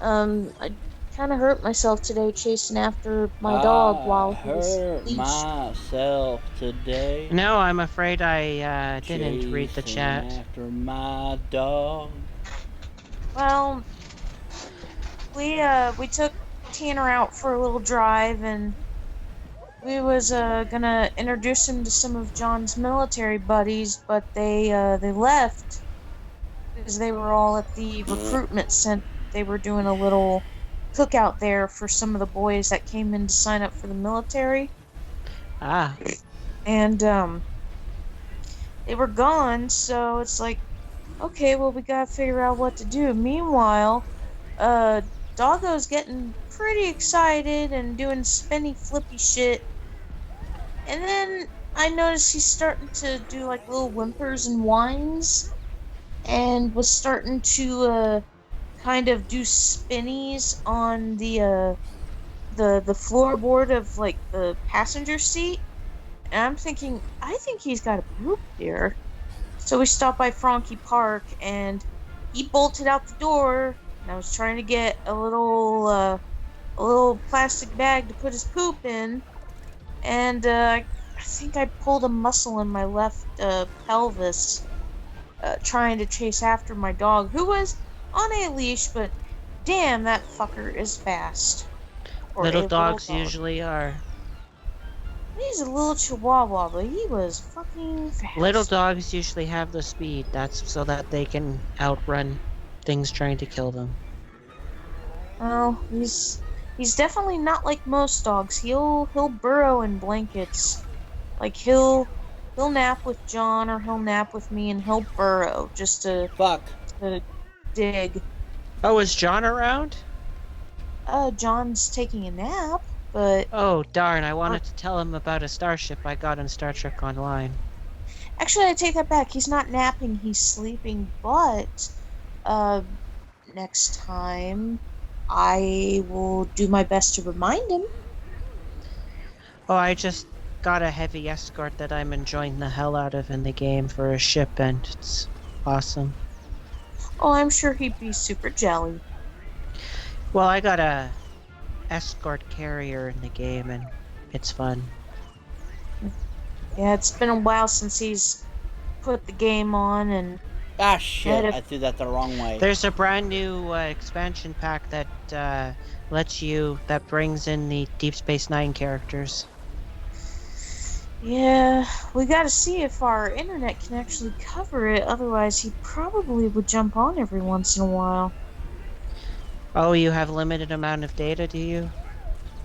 I kind of hurt myself today chasing after my dog while he was
hurt
leashed.
myself today.
No, I'm afraid I didn't read the chat.
After my dog.
Well, we took Tanner out for a little drive, and we was gonna introduce him to some of John's military buddies, but they left because they were all at the recruitment center. They were doing a little cookout there for some of the boys that came in to sign up for the military.
Ah.
And they were gone, so it's like, okay, well, we gotta figure out what to do. Meanwhile, Doggo's getting pretty excited and doing spinny flippy shit. And then I noticed he's starting to do like little whimpers and whines, and was starting to kind of do spinnies on the floorboard of like the passenger seat. And I'm thinking, I think he's got a poop here. So we stopped by Frankie Park, and he bolted out the door, and I was trying to get a little plastic bag to put his poop in, and I think I pulled a muscle in my left pelvis, trying to chase after my dog, who was on a leash, but damn, that fucker is fast. Or
Little
a
dogs
dog.
usually are.
He's a little chihuahua, but he was fucking fast.
Little dogs usually have the speed. That's so that they can outrun things trying to kill them.
Oh, he's definitely not like most dogs. He'll burrow in blankets. Like he'll nap with John or he'll nap with me and he'll burrow just to dig.
Oh, is John around?
John's taking a nap, but
Oh, darn, I wanted to tell him about a starship I got in Star Trek Online.
actually I take that back. He's not napping, he's sleeping, but next time I will do my best to remind him.
Oh, I just got a heavy escort that I'm enjoying the hell out of in the game for a ship, and it's awesome.
Oh, I'm sure he'd be super jelly.
Well, I got a escort carrier in the game, and it's fun.
Yeah, it's been a while since he's put the game on, and
Ah, shit, I threw that the wrong way.
There's a brand new expansion pack that that brings in the Deep Space Nine characters.
yeah, we gotta see if our internet can actually cover it, otherwise he probably would jump on every once in a while.
Oh, you have limited amount of data, do you?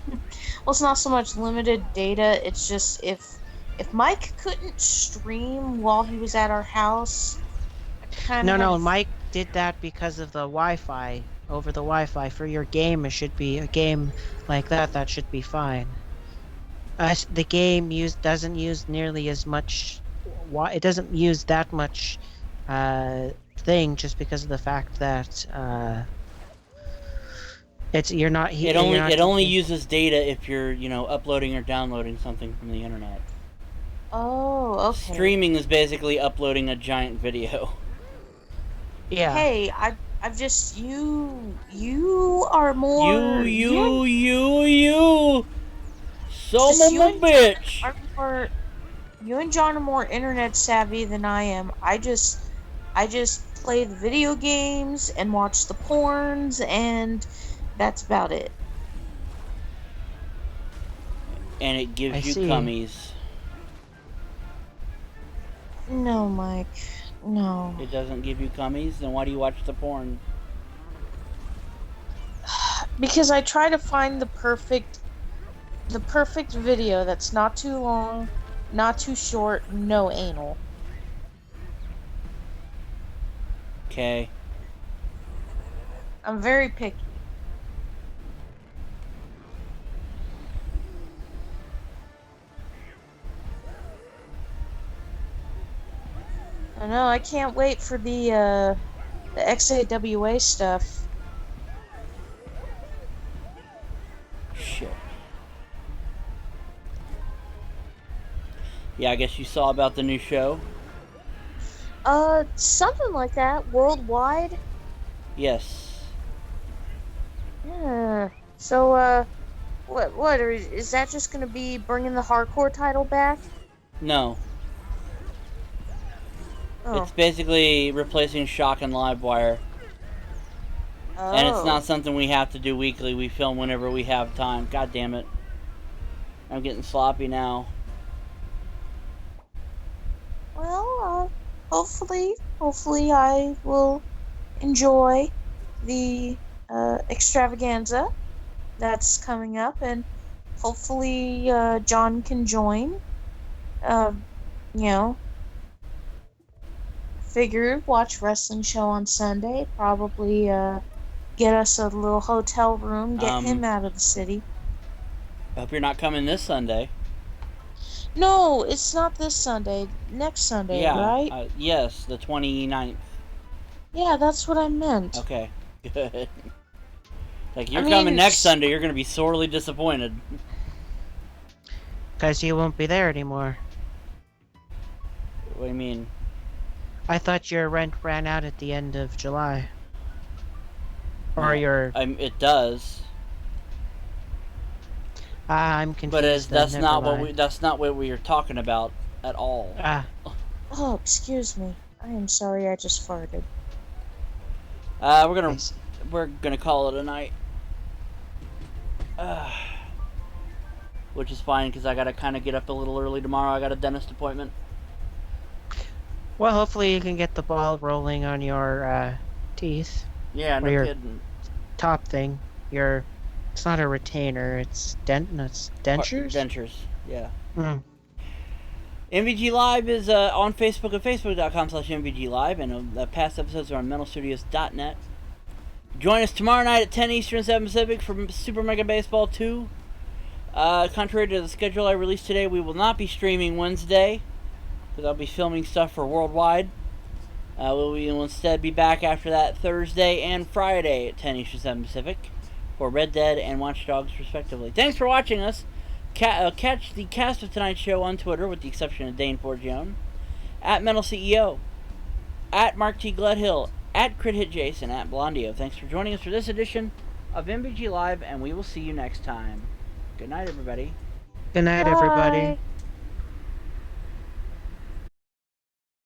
Well, it's not so much limited data, it's just if Mike couldn't stream while he was at our house...
No, Mike did that because of the Wi-Fi. Over the Wi-Fi. For your game, it should be a game like that should be fine. The game doesn't use nearly as much... It doesn't use that much thing just because of the fact that
it only uses data if you're, uploading or downloading something from the internet.
Oh, okay.
Streaming is basically uploading a giant video.
Yeah.
Hey, I've just you are more
You son of a bitch.
You and John are more internet savvy than I am. I just play the video games and watch the porns, and that's about it.
And it gives you cummies.
No, Mike. No.
It doesn't give you cummies? Then why do you watch the porn?
Because I try to find the perfect video that's not too long, not too short, no anal.
Okay.
I'm very picky. I know, I can't wait for the XAWA stuff.
Shit. Yeah, I guess you saw about the new show?
Something like that. Worldwide?
Yes.
Yeah. So, what, is that just gonna be bringing the hardcore title back?
No.
Oh.
It's basically replacing Shock and Livewire.
Oh.
And it's not something we have to do weekly. We film whenever we have time. God damn it. I'm getting sloppy now.
Well, hopefully I will enjoy the extravaganza that's coming up, and hopefully John can join. Figured watch wrestling show on Sunday, probably get us a little hotel room, get him out of the city.
I hope you're not coming this Sunday.
No, it's not this Sunday. Next Sunday, right?
Yes, the 29th.
Yeah, that's what I meant.
Okay, good. Like, you're coming next Sunday, you're going to be sorely disappointed.
Because you won't be there anymore.
What do you mean?
I thought your rent ran out at the end of July. Or
No,
your...
it does.
I'm confused.
But
then, never mind.
that's not what we were talking about at all.
Oh, excuse me. I am sorry I just farted.
We're gonna call it a night. Which is fine because I gotta kind of get up a little early tomorrow. I got a dentist appointment.
Well, hopefully you can get the ball rolling on your teeth.
Yeah, no kidding.
Top thing. It's not a retainer. It's dentures.
Dentures. Yeah.
Hmm.
MVGLive is on Facebook at facebook.com/MVGLive, and past episodes are on mentalstudios.net. Join us tomorrow night at 10 Eastern, 7 Pacific for Super Mega Baseball 2. Contrary to the schedule I released today, we will not be streaming Wednesday, because I'll be filming stuff for Worldwide. We will instead be back after that Thursday and Friday at 10 Eastern, 7 Pacific for Red Dead and Watch Dogs, respectively. Thanks for watching us. Catch the cast of tonight's show on Twitter, with the exception of Dane Forgione, at Mental CEO, at Mark T. Gledhill, at Crit Hit Jason, at Blondio. Thanks for joining us for this edition of MVG Live, and we will see you next time. Good night, everybody.
Good night, everybody.